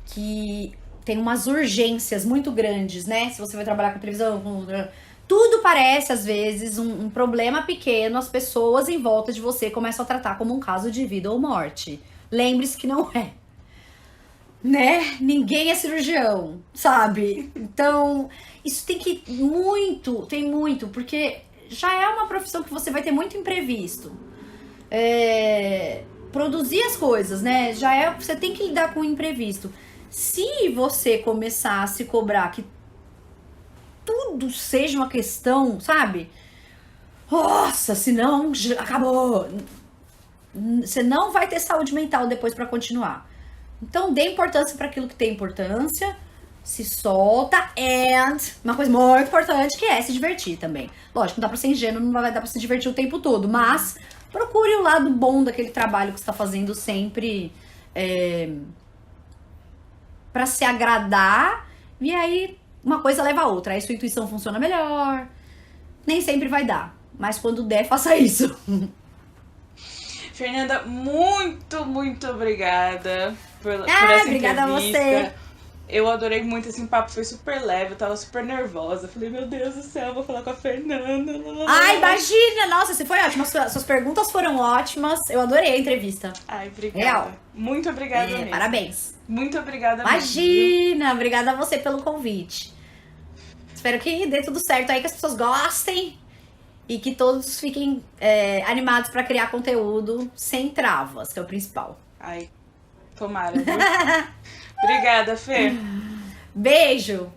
que tem umas urgências muito grandes, né? Se você vai trabalhar com televisão, tudo parece, às vezes, um problema pequeno, as pessoas em volta de você começam a tratar como um caso de vida ou morte. Lembre-se que não é. Né? Ninguém é cirurgião, sabe? Então, isso tem muito, porque já é uma profissão que você vai ter muito imprevisto. Produzir as coisas, né? Você tem que lidar com o imprevisto. Se você começar a se cobrar que tudo seja uma questão, sabe? Nossa, senão acabou. Você não vai ter saúde mental depois pra continuar. Então, dê importância para aquilo que tem importância, se solta, and uma coisa muito importante que é se divertir também. Lógico, não dá pra ser ingênuo, não vai dar pra se divertir o tempo todo, mas procure o lado bom daquele trabalho que você tá fazendo sempre pra se agradar, e aí uma coisa leva a outra, aí sua intuição funciona melhor, nem sempre vai dar, mas quando der, faça isso. Fernanda, muito obrigada por essa obrigada entrevista. A você. Eu adorei muito, esse papo foi super leve, eu tava super nervosa. Falei, meu Deus do céu, vou falar com a Fernanda. Ai, imagina! Nossa, você foi ótima. Suas perguntas foram ótimas. Eu adorei a entrevista. Ai, obrigada. Real. Muito obrigada mesmo. Parabéns. Muito obrigada Imagina! mesmo. Obrigada a você pelo convite. Espero que dê tudo certo aí, que as pessoas gostem e que todos fiquem animados pra criar conteúdo sem travas, que é o principal. Ai, tomara, viu? Obrigada, Fê. Beijo!